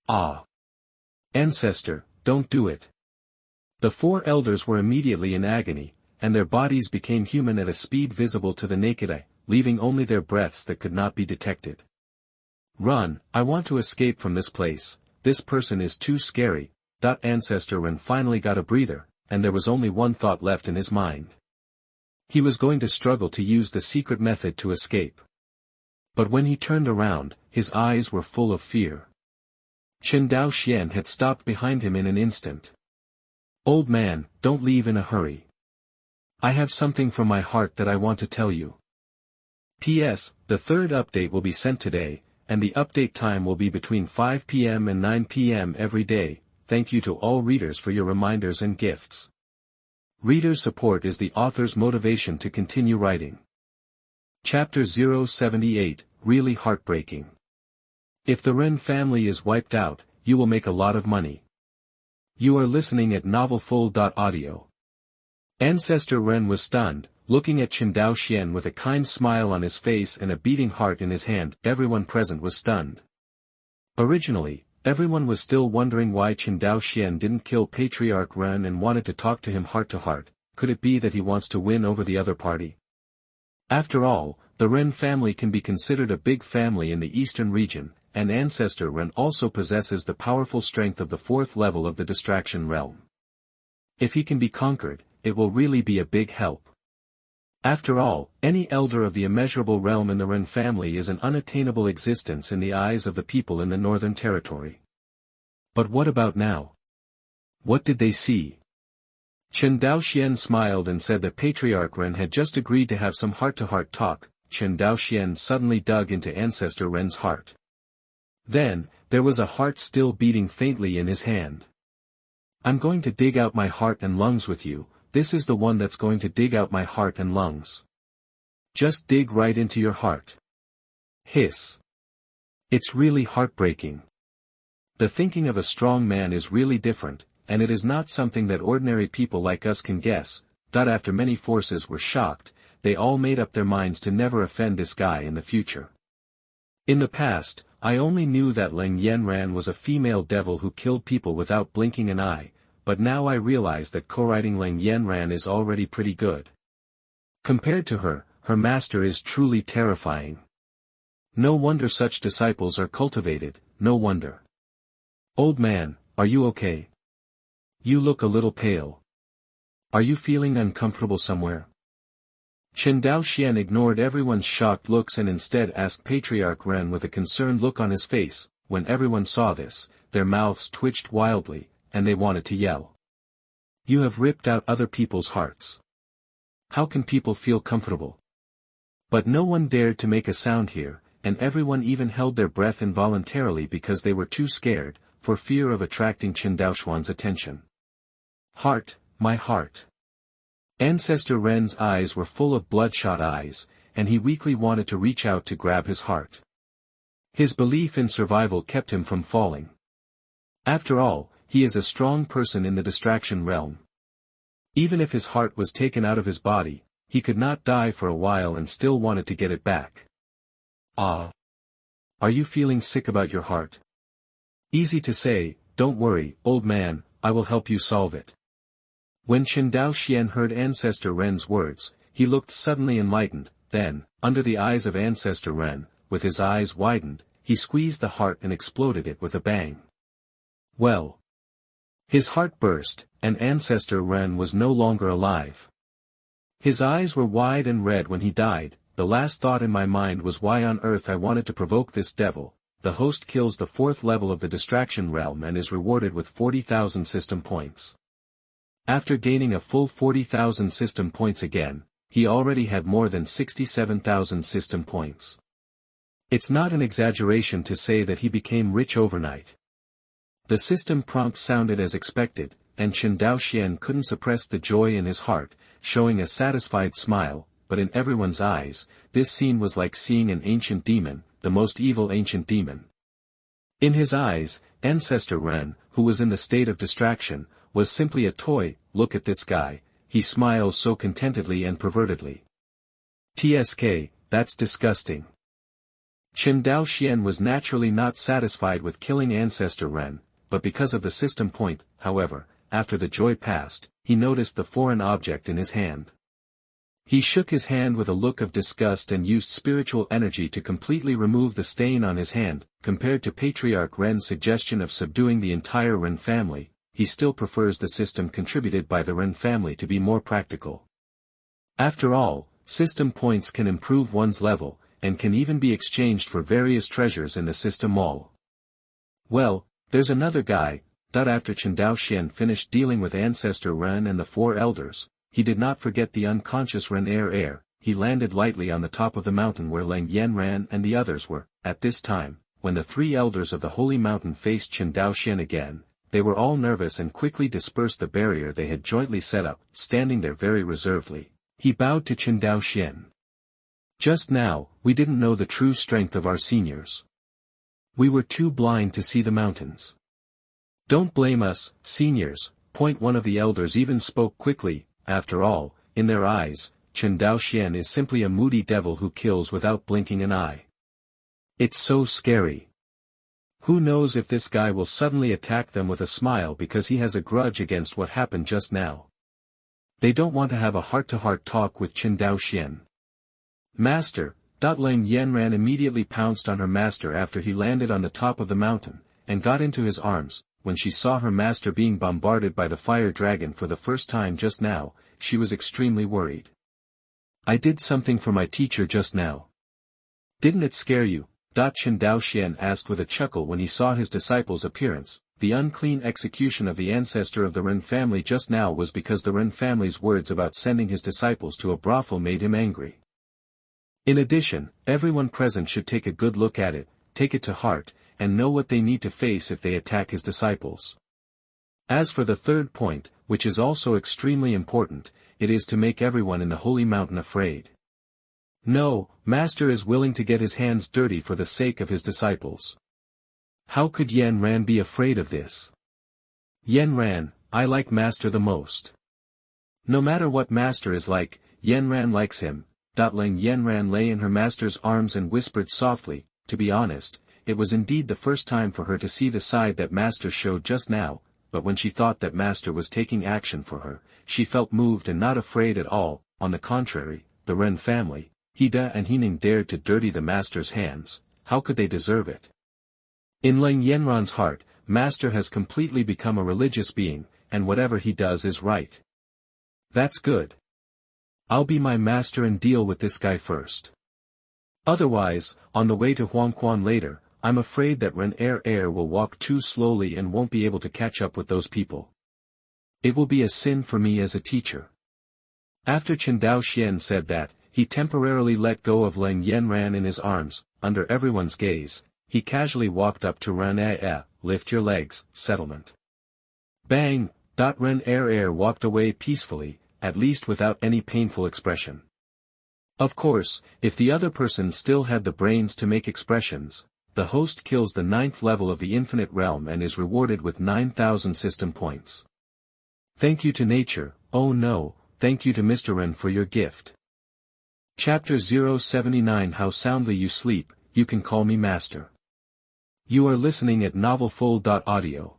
Ah! Ancestor, don't do it. The four elders were immediately in agony, and their bodies became human at a speed visible to the naked eye, leaving only their breaths that could not be detected. Run, I want to escape from this place, this person is too scary. Ancestor Ren finally got a breather, and there was only one thought left in his mind. He was going to struggle to use the secret method to escape. But when he turned around, his eyes were full of fear. Chen Daoxian had stopped behind him in an instant. Old man, don't leave in a hurry. I have something from my heart that I want to tell you. P.S. The third update will be sent today, and the update time will be between 5 p.m. and 9 p.m. every day. Thank you to all readers for your reminders and gifts. Reader support is the author's motivation to continue writing. Chapter 078, Really Heartbreaking. If the Ren family is wiped out, you will make a lot of money. You are listening at novelfull.audio. Ancestor Ren was stunned, looking at Chen Daoxian with a kind smile on his face and a beating heart in his hand. Everyone present was stunned. Originally, everyone was still wondering why Chen Daoxian didn't kill Patriarch Ren and wanted to talk to him heart to heart. Could it be that he wants to win over the other party? After all, the Ren family can be considered a big family in the eastern region, and Ancestor Ren also possesses the powerful strength of the fourth level of the distraction realm. If he can be conquered, it will really be a big help. After all, any elder of the immeasurable realm in the Ren family is an unattainable existence in the eyes of the people in the Northern Territory. But what about now? What did they see? Chen Daoxian smiled and said that Patriarch Ren had just agreed to have some heart-to-heart talk. Chen Daoxian suddenly dug into Ancestor Ren's heart. Then, there was a heart still beating faintly in his hand. I'm going to dig out my heart and lungs with you. This is the one that's going to dig out my heart and lungs. Just dig right into your heart. Hiss. It's really heartbreaking. The thinking of a strong man is really different, and it is not something that ordinary people like us can guess. After many forces were shocked, they all made up their minds to never offend this guy in the future. In the past, I only knew that Leng Yanran was a female devil who killed people without blinking an eye, but now I realize that co-writing Leng Yanran is already pretty good. Compared to her, her master is truly terrifying. No wonder such disciples are cultivated, no wonder. Old man, are you okay? You look a little pale. Are you feeling uncomfortable somewhere? Chen Daoxian ignored everyone's shocked looks and instead asked Patriarch Ren with a concerned look on his face. When everyone saw this, their mouths twitched wildly, and they wanted to yell. You have ripped out other people's hearts. How can people feel comfortable? But no one dared to make a sound here, and everyone even held their breath involuntarily because they were too scared, for fear of attracting Chen Daoshuan's attention. Heart, my heart. Ancestor Ren's eyes were full of bloodshot eyes, and he weakly wanted to reach out to grab his heart. His belief in survival kept him from falling. After all, he is a strong person in the distraction realm. Even if his heart was taken out of his body, he could not die for a while and still wanted to get it back. Ah. Are you feeling sick about your heart? Easy to say, don't worry, old man, I will help you solve it. When Chen Daoxian heard Ancestor Ren's words, he looked suddenly enlightened, then, under the eyes of Ancestor Ren, with his eyes widened, he squeezed the heart and exploded it with a bang. Well. His heart burst, and Ancestor Ren was no longer alive. His eyes were wide and red when he died. The last thought in my mind was why on earth I wanted to provoke this devil. The host kills the fourth level of the distraction realm and is rewarded with 40,000 system points. After gaining a full 40,000 system points again, he already had more than 67,000 system points. It's not an exaggeration to say that he became rich overnight. The system prompt sounded as expected, and Chen Daoxian couldn't suppress the joy in his heart, showing a satisfied smile, but in everyone's eyes, this scene was like seeing an ancient demon. the most evil ancient demon. In his eyes, Ancestor Ren, who was in the state of distraction, was simply a toy. Look at this guy, he smiles so contentedly and pervertedly. TSK, that's disgusting. Chen Daoxian was naturally not satisfied with killing Ancestor Ren, but because of the system point, however, after the joy passed, he noticed the foreign object in his hand. He shook his hand with a look of disgust and used spiritual energy to completely remove the stain on his hand. Compared to Patriarch Ren's suggestion of subduing the entire Ren family, he still prefers the system contributed by the Ren family to be more practical. After all, system points can improve one's level, and can even be exchanged for various treasures in the system mall. Well, there's another guy. After Chen Daoxian finished dealing with Ancestor Ren and the four elders, he did not forget the unconscious Ren heir. He landed lightly on the top of the mountain where Lang Yanran and the others were. At this time, when the three elders of the holy mountain faced Chen Daoxian again, they were all nervous and quickly dispersed the barrier they had jointly set up. Standing there very reservedly, he bowed to Chen Daoxian. Just now, we didn't know the true strength of our seniors. We were too blind to see the mountains. Don't blame us, seniors. One of the elders even spoke quickly. After all, in their eyes, Chen Daoxian is simply a moody devil who kills without blinking an eye. It's so scary. Who knows if this guy will suddenly attack them with a smile because he has a grudge against what happened just now. They don't want to have a heart-to-heart talk with Chen Daoxian. Master, Lang Yanran immediately pounced on her master after he landed on the top of the mountain, and got into his arms. When she saw her master being bombarded by the fire dragon for the first time just now, she was extremely worried. I did something for my teacher just now. Didn't it scare you? Chen Daoxian asked with a chuckle when he saw his disciple's appearance. The unclean execution of the ancestor of the Ren family just now was because the Ren family's words about sending his disciples to a brothel made him angry. In addition, everyone present should take a good look at it, take it to heart, and know what they need to face if they attack his disciples. As for the third point, which is also extremely important, it is to make everyone in the holy mountain afraid. No, Master is willing to get his hands dirty for the sake of his disciples. How could Yan Ran be afraid of this? Yan Ran, I like Master the most. No matter what Master is like, Yan Ran likes him. Lang Yan Ran lay in her master's arms and whispered softly. To be honest, it was indeed the first time for her to see the side that Master showed just now, but when she thought that Master was taking action for her, she felt moved and not afraid at all. On the contrary, the Ren family, Hida and Hining dared to dirty the Master's hands. How could they deserve it? In Lang Yanran's heart, Master has completely become a religious being, and whatever he does is right. That's good. I'll be my master and deal with this guy first. Otherwise, on the way to Huangquan later, I'm afraid that Ren heir will walk too slowly and won't be able to catch up with those people. It will be a sin for me as a teacher. After Chen Daoxian said that, he temporarily let go of Lang Yanran in his arms. Under everyone's gaze, he casually walked up to Ren. Lift your legs, settlement. Bang! Ren heir walked away peacefully, at least without any painful expression. Of course, if the other person still had the brains to make expressions, the host kills the 9th level of the infinite realm and is rewarded with 9,000 system points. Thank you to nature. Oh no, thank you to Mr. Ren for your gift. Chapter 079 How Soundly You Sleep, You Can Call Me Master. You are listening at novelfull.audio.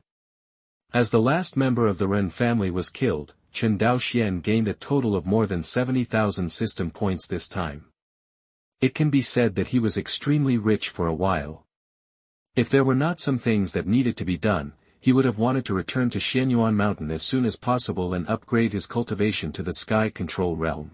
As the last member of the Ren family was killed, Chen Daoxian gained a total of more than 70,000 system points this time. It can be said that he was extremely rich for a while. If there were not some things that needed to be done, he would have wanted to return to Xianyuan Mountain as soon as possible and upgrade his cultivation to the Sky Control Realm.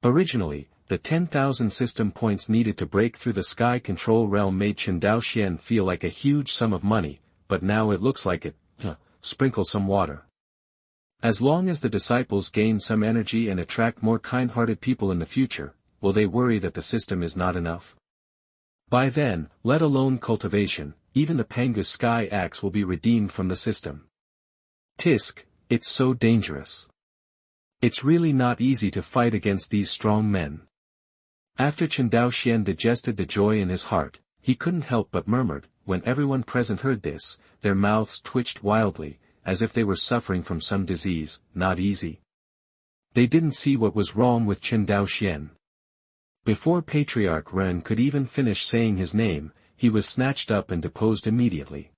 Originally, the 10,000 system points needed to break through the Sky Control Realm made Chen Daoxian feel like a huge sum of money, but now it looks like it. Sprinkle some water. As long as the disciples gain some energy and attract more kind-hearted people in the future, will they worry that the system is not enough? By then, let alone cultivation, even the Pangus Sky Axe will be redeemed from the system. Tisk, it's so dangerous. It's really not easy to fight against these strong men. After Chen Daoxian digested the joy in his heart, he couldn't help but murmured. When everyone present heard this, their mouths twitched wildly, as if they were suffering from some disease. Not easy. They didn't see what was wrong with Chen Daoxian. Before Patriarch Ren could even finish saying his name, he was snatched up and deposed immediately.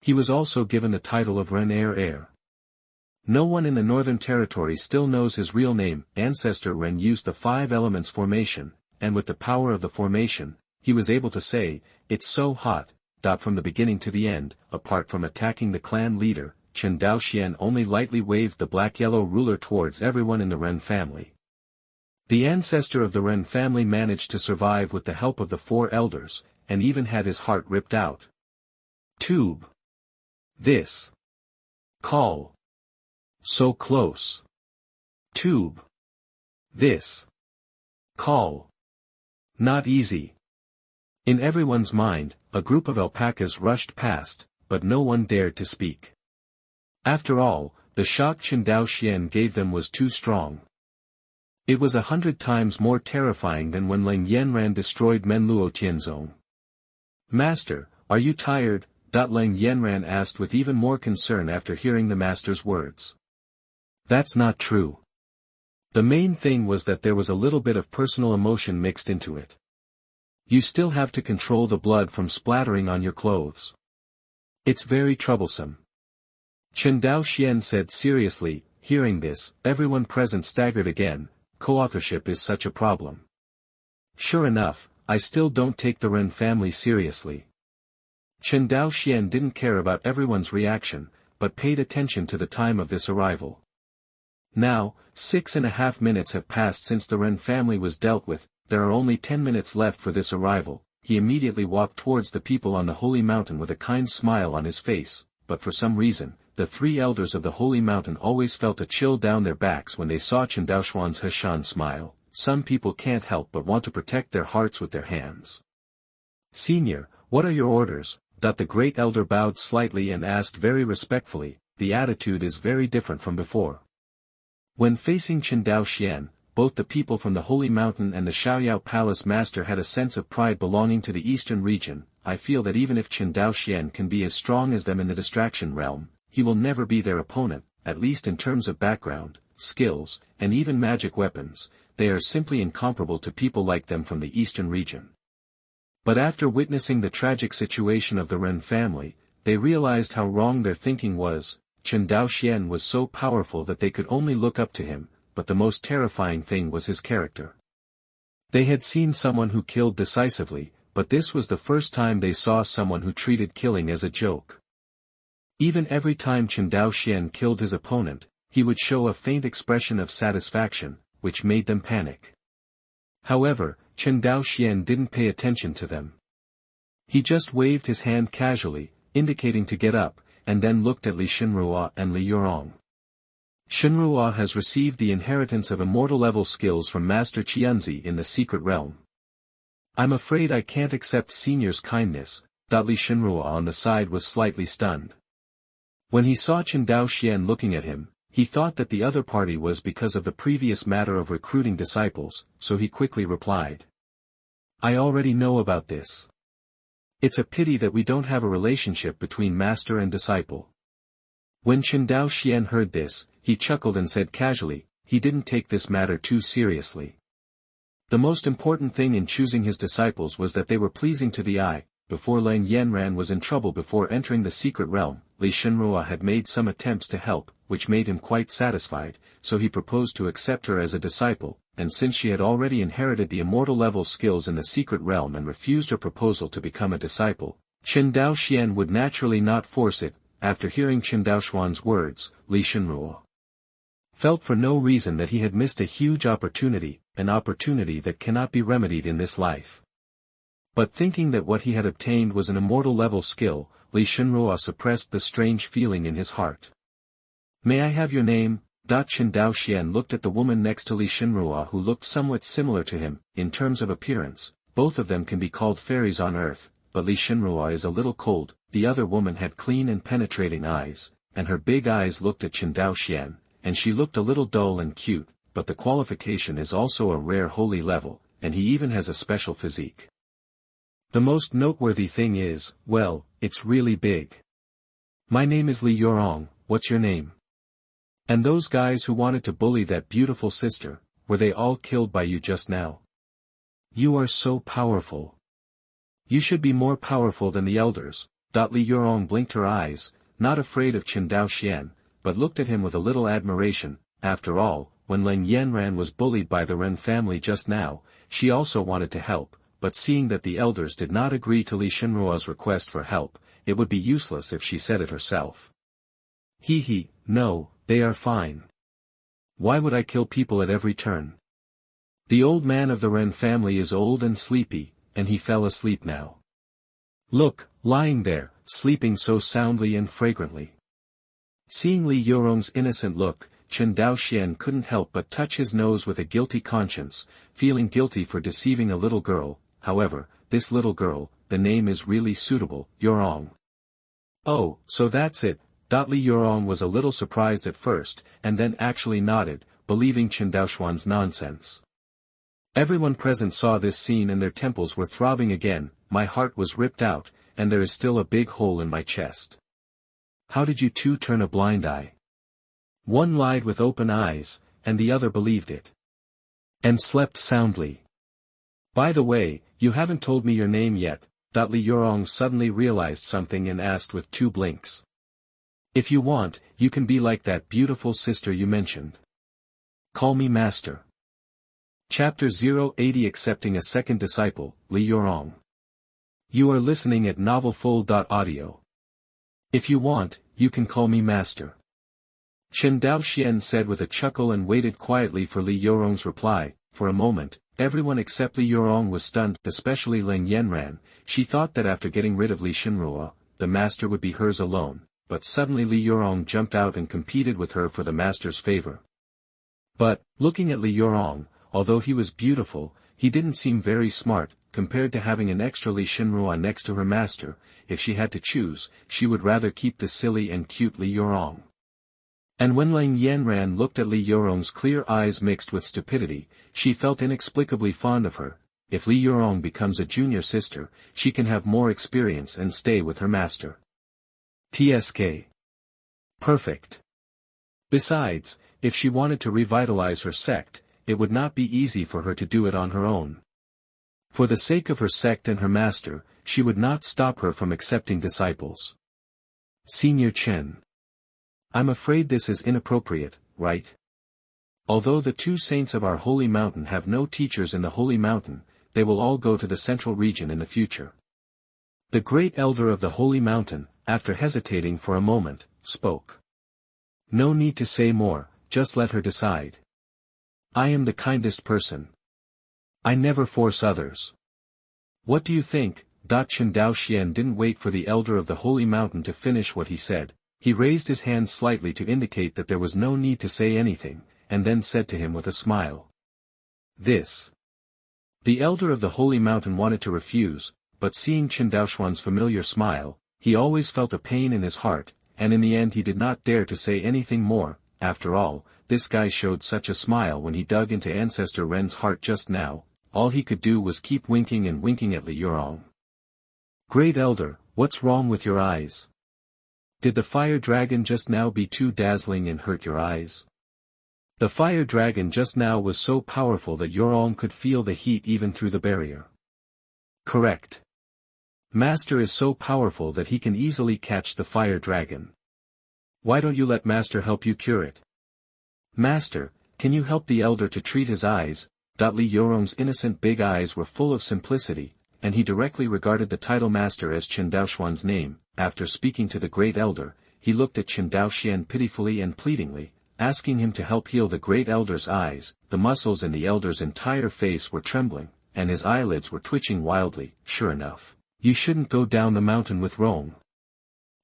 He was also given the title of Ren Heir. No one in the Northern Territory still knows his real name. Ancestor Ren used the 5 elements formation, and with the power of the formation, he was able to say, "It's so hot." From the beginning to the end, apart from attacking the clan leader, Chen Daoxian only lightly waved the black-yellow ruler towards everyone in the Ren family. The ancestor of the Ren family managed to survive with the help of the 4 elders, and even had his heart ripped out. Tube. This. Call. So close. Tube. This. Call. Not easy. In everyone's mind, a group of alpacas rushed past, but no one dared to speak. After all, the shock Chen Daoxian gave them was too strong. It was 100 times more terrifying than when Leng Yanran destroyed Menluo Tianzong. "Master, are you tired?" Leng Yanran asked with even more concern after hearing the master's words. "That's not true. The main thing was that there was a little bit of personal emotion mixed into it. You still have to control the blood from splattering on your clothes. It's very troublesome." Chen Daoxian said seriously. Hearing this, everyone present staggered again. Co-authorship is such a problem. Sure enough, I still don't take the Ren family seriously. Chen Daoxian didn't care about everyone's reaction, but paid attention to the time of this arrival. Now, 6.5 minutes have passed since the Ren family was dealt with. There are only 10 minutes left for this arrival. He immediately walked towards the people on the Holy Mountain with a kind smile on his face, but for some reason, the 3 elders of the Holy Mountain always felt a chill down their backs when they saw Chen Daoxuan's Heshan smile. Some people can't help but want to protect their hearts with their hands. "Senior, what are your orders?" The great elder bowed slightly and asked very respectfully. The attitude is very different from before. When facing Chen Daoxian, both the people from the Holy Mountain and the Xiaoyao Palace Master had a sense of pride belonging to the eastern region. I feel that even if Chen Daoxian can be as strong as them in the distraction realm, he will never be their opponent, at least in terms of background, skills, and even magic weapons. They are simply incomparable to people like them from the eastern region. But after witnessing the tragic situation of the Ren family, they realized how wrong their thinking was. Chen Daoxian was so powerful that they could only look up to him, but the most terrifying thing was his character. They had seen someone who killed decisively, but this was the first time they saw someone who treated killing as a joke. Even every time Chen Daoxian killed his opponent, he would show a faint expression of satisfaction, which made them panic. However, Chen Daoxian didn't pay attention to them. He just waved his hand casually, indicating to get up, and then looked at Li Shenrua and Li Yourong. Shenrua has received the inheritance of immortal-level skills from Master Qianzi in the secret realm. I'm afraid I can't accept Senior's kindness. Li Shenrua on the side was slightly stunned. When he saw Chen Daoxian looking at him, he thought that the other party was because of the previous matter of recruiting disciples, so he quickly replied. "I already know about this. It's a pity that we don't have a relationship between master and disciple." When Chen Daoxian heard this, he chuckled and said casually, he didn't take this matter too seriously. The most important thing in choosing his disciples was that they were pleasing to the eye. Before Leng Yanran was in trouble before entering the secret realm, Li Shenrua had made some attempts to help, which made him quite satisfied, so he proposed to accept her as a disciple, and since she had already inherited the immortal-level skills in the secret realm and refused her proposal to become a disciple, Chen Daoxian would naturally not force it. After hearing Chen Daoxuan's words, Li Shenrua felt for no reason that he had missed a huge opportunity, an opportunity that cannot be remedied in this life. But thinking that what he had obtained was an immortal-level skill, Li Shenrua suppressed the strange feeling in his heart. "May I have your name?" Chen Daoxian looked at the woman next to Li Shenrua who looked somewhat similar to him. In terms of appearance, both of them can be called fairies on earth, but Li Shenrua is a little cold. The other woman had clean and penetrating eyes, and her big eyes looked at Chen Daoxian, and she looked a little dull and cute, but the qualification is also a rare holy level, and he even has a special physique. The most noteworthy thing is, well, it's really big. My name is Yourong, what's your name? And those guys who wanted to bully that beautiful sister, were they all killed by you just now? You are so powerful. You should be more powerful than the elders. Yourong blinked her eyes, not afraid of Chen Daoxian, but looked at him with a little admiration. After all, when Leng Yanran was bullied by the Ren family just now, she also wanted to help, but seeing that the elders did not agree to Li Shenruo's request for help, it would be useless if she said it herself. No, they are fine. Why would I kill people at every turn? The old man of the Ren family is old and sleepy, and he fell asleep now. Look, lying there, sleeping so soundly and fragrantly. Seeing Li Yourong's innocent look, Chen Daoxian couldn't help but touch his nose with a guilty conscience, feeling guilty for deceiving a little girl. However, this little girl, the name is really suitable, Yourong. Oh, so that's it. Li Yourong was a little surprised at first, and then actually nodded, believing Chen Daoxian's nonsense. Everyone present saw this scene and their temples were throbbing again. My heart was ripped out, and there is still a big hole in my chest. How did you two turn a blind eye? One lied with open eyes, and the other believed it. And slept soundly. By the way, you haven't told me your name yet. Li Yourong suddenly realized something and asked with two blinks. If you want, you can be like that beautiful sister you mentioned. Call me Master. Chapter 080 Accepting a Second Disciple, Li Yourong. You are listening at novelfull.audio. If you want, you can call me Master. Chen Daoxian said with a chuckle and waited quietly for Li Yourong's reply. For a moment, everyone except Li Yourong was stunned, especially Leng Yanran. She thought that after getting rid of Li Shenruo, the master would be hers alone, but suddenly Li Yourong jumped out and competed with her for the master's favor. But, looking at Li Yourong, although he was beautiful, he didn't seem very smart, compared to having an extra Li Shenruo next to her master. If she had to choose, she would rather keep the silly and cute Li Yourong. And when Leng Yanran looked at Li Yourong's clear eyes mixed with stupidity, she felt inexplicably fond of her. If Li Yourong becomes a junior sister, she can have more experience and stay with her master. TSK. Perfect. Besides, if she wanted to revitalize her sect, it would not be easy for her to do it on her own. For the sake of her sect and her master, she would not stop her from accepting disciples. Senior Chen. I'm afraid this is inappropriate, right? Although the two saints of our holy mountain have no teachers in the holy mountain, they will all go to the central region in the future. The great elder of the holy mountain, after hesitating for a moment, spoke. No need to say more, just let her decide. I am the kindest person. I never force others. What do you think? Chen Daoxian didn't wait for the elder of the holy mountain to finish what he said. He raised his hand slightly to indicate that there was no need to say anything, and then said to him with a smile. This. The elder of the holy mountain wanted to refuse, but seeing Chen Daoxian's familiar smile, he always felt a pain in his heart, and in the end he did not dare to say anything more. After all, this guy showed such a smile when he dug into Ancestor Ren's heart just now. All he could do was keep winking and winking at Li Yourong. Great elder, what's wrong with your eyes? Did the fire dragon just now be too dazzling and hurt your eyes? The fire dragon just now was so powerful that Yourong could feel the heat even through the barrier. Correct. Master is so powerful that he can easily catch the fire dragon. Why don't you let Master help you cure it? Master, can you help the elder to treat his eyes? Li Yourong's innocent big eyes were full of simplicity, and he directly regarded the title Master as Chen Daoxian's name. After speaking to the great elder, he looked at Chen Daoxian pitifully and pleadingly, asking him to help heal the great elder's eyes. The muscles in the elder's entire face were trembling, and his eyelids were twitching wildly. Sure enough, you shouldn't go down the mountain with Rong.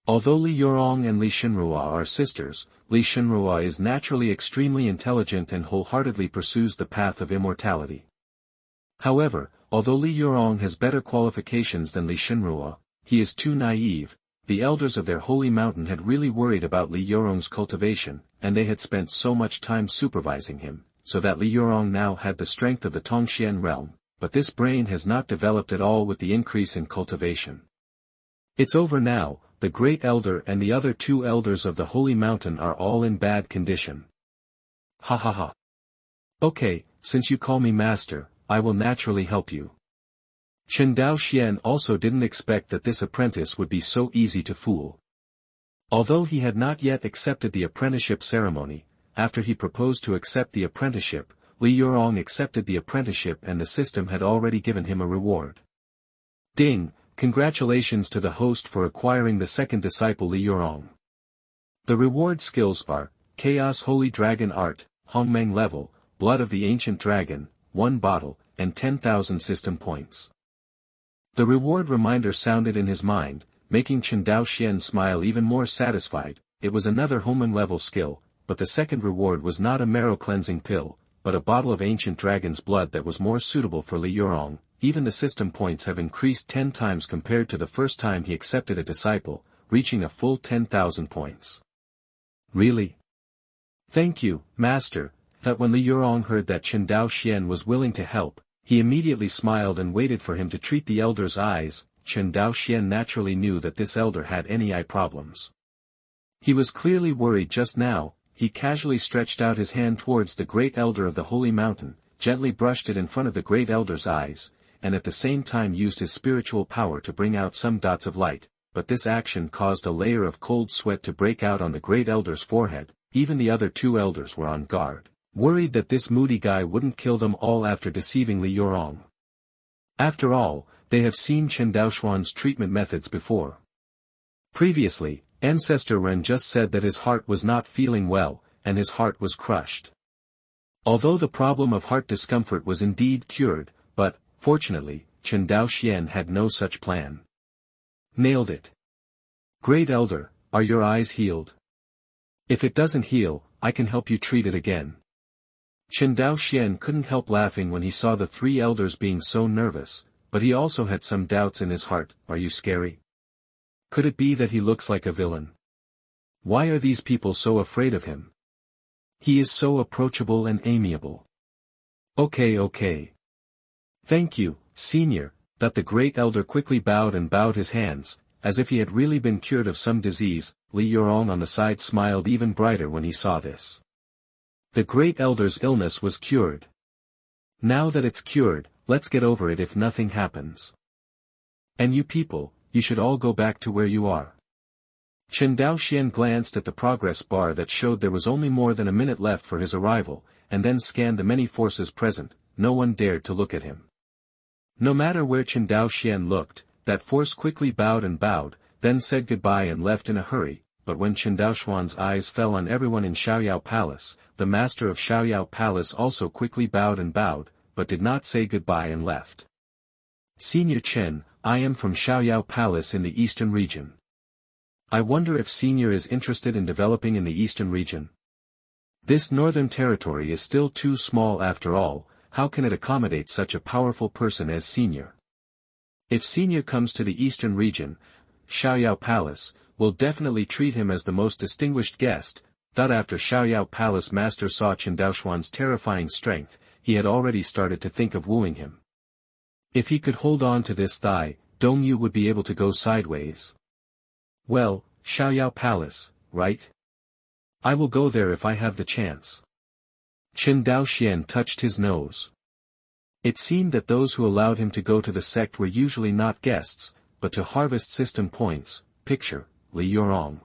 Although Li Yourong and Li Shenruo are sisters, Li Shenruo is naturally extremely intelligent and wholeheartedly pursues the path of immortality. However, although Li Yourong has better qualifications than Li Shenruo, he is too naive. The elders of their holy mountain had really worried about Li Yourong's cultivation, and they had spent so much time supervising him, so that Li Yourong now had the strength of the Tongxian realm. but this brain has not developed at all with the increase in cultivation. It's over now, the Great Elder and the other 2 elders of the Holy Mountain are all in bad condition. Ha ha ha. Okay, since you call me master, I will naturally help you. Chen Daoxian also didn't expect that this apprentice would be so easy to fool. Although he had not yet accepted the apprenticeship ceremony, after he proposed to accept the apprenticeship, Yourong accepted the apprenticeship and the system had already given him a reward. Ding, congratulations to the host for acquiring the second disciple Yourong. The reward skills are, Chaos Holy Dragon Art, Hongmeng Level, Blood of the Ancient Dragon, 1 bottle, and 10,000 system points. The reward reminder sounded in his mind, making Chen Daoxian smile even more satisfied. It was another Hongmeng level skill, but the second reward was not a marrow cleansing pill, but a bottle of ancient dragon's blood that was more suitable for Yourong. Even the system points have increased 10 times compared to the first time he accepted a disciple, reaching a full 10,000 points. Really? Thank you, Master. That when Yourong heard that Chen Daoxian was willing to help, he immediately smiled and waited for him to treat the elder's eyes. Chen Daoxian naturally knew that this elder had any eye problems. He was clearly worried just now. He casually stretched out his hand towards the Great Elder of the Holy Mountain, gently brushed it in front of the Great Elder's eyes, and at the same time used his spiritual power to bring out some dots of light, but this action caused a layer of cold sweat to break out on the Great Elder's forehead. Even the other 2 elders were on guard, worried that this moody guy wouldn't kill them all after deceiving Yourong. After all, they have seen Chen Daoxian's treatment methods before. Previously, Ancestor Ren just said that his heart was not feeling well, and his heart was crushed. Although the problem of heart discomfort was indeed cured, but, fortunately, Chen Daoxian had no such plan. Nailed it. Great Elder, are your eyes healed? If it doesn't heal, I can help you treat it again. Chen Daoxian couldn't help laughing when he saw the 3 elders being so nervous, but he also had some doubts in his heart. Are you scary? Could it be that he looks like a villain? Why are these people so afraid of him? He is so approachable and amiable. Okay. Thank you, Senior. That the Great Elder quickly bowed his hands, as if he had really been cured of some disease. Yourong on the side smiled even brighter when he saw this. The Great Elder's illness was cured. Now that it's cured, let's get over it if nothing happens. And you people, you should all go back to where you are. Chen Daoxian glanced at the progress bar that showed there was only more than a minute left for his arrival, and then scanned the many forces present. No one dared to look at him. No matter where Chen Daoxian looked, that force quickly bowed, then said goodbye and left in a hurry. But when Chen Daoxian's eyes fell on everyone in Xiaoyao Palace, the master of Xiaoyao Palace also quickly bowed, but did not say goodbye and left. Senior Chen, I am from Xiaoyao Palace in the eastern region. I wonder if Senior is interested in developing in the eastern region. This northern territory is still too small after all. How can it accommodate such a powerful person as Senior? If Senior comes to the eastern region, Xiaoyao Palace will definitely treat him as the most distinguished guest. After Xiaoyao Palace master saw Chen Daoxian's terrifying strength, he had already started to think of wooing him. If he could hold on to this thigh, Dongyu would be able to go sideways. Well, Xiaoyao Palace, right? I will go there if I have the chance. Chen Daoxian touched his nose. It seemed that those who allowed him to go to the sect were usually not guests, but to harvest system points. Picture, Yourong.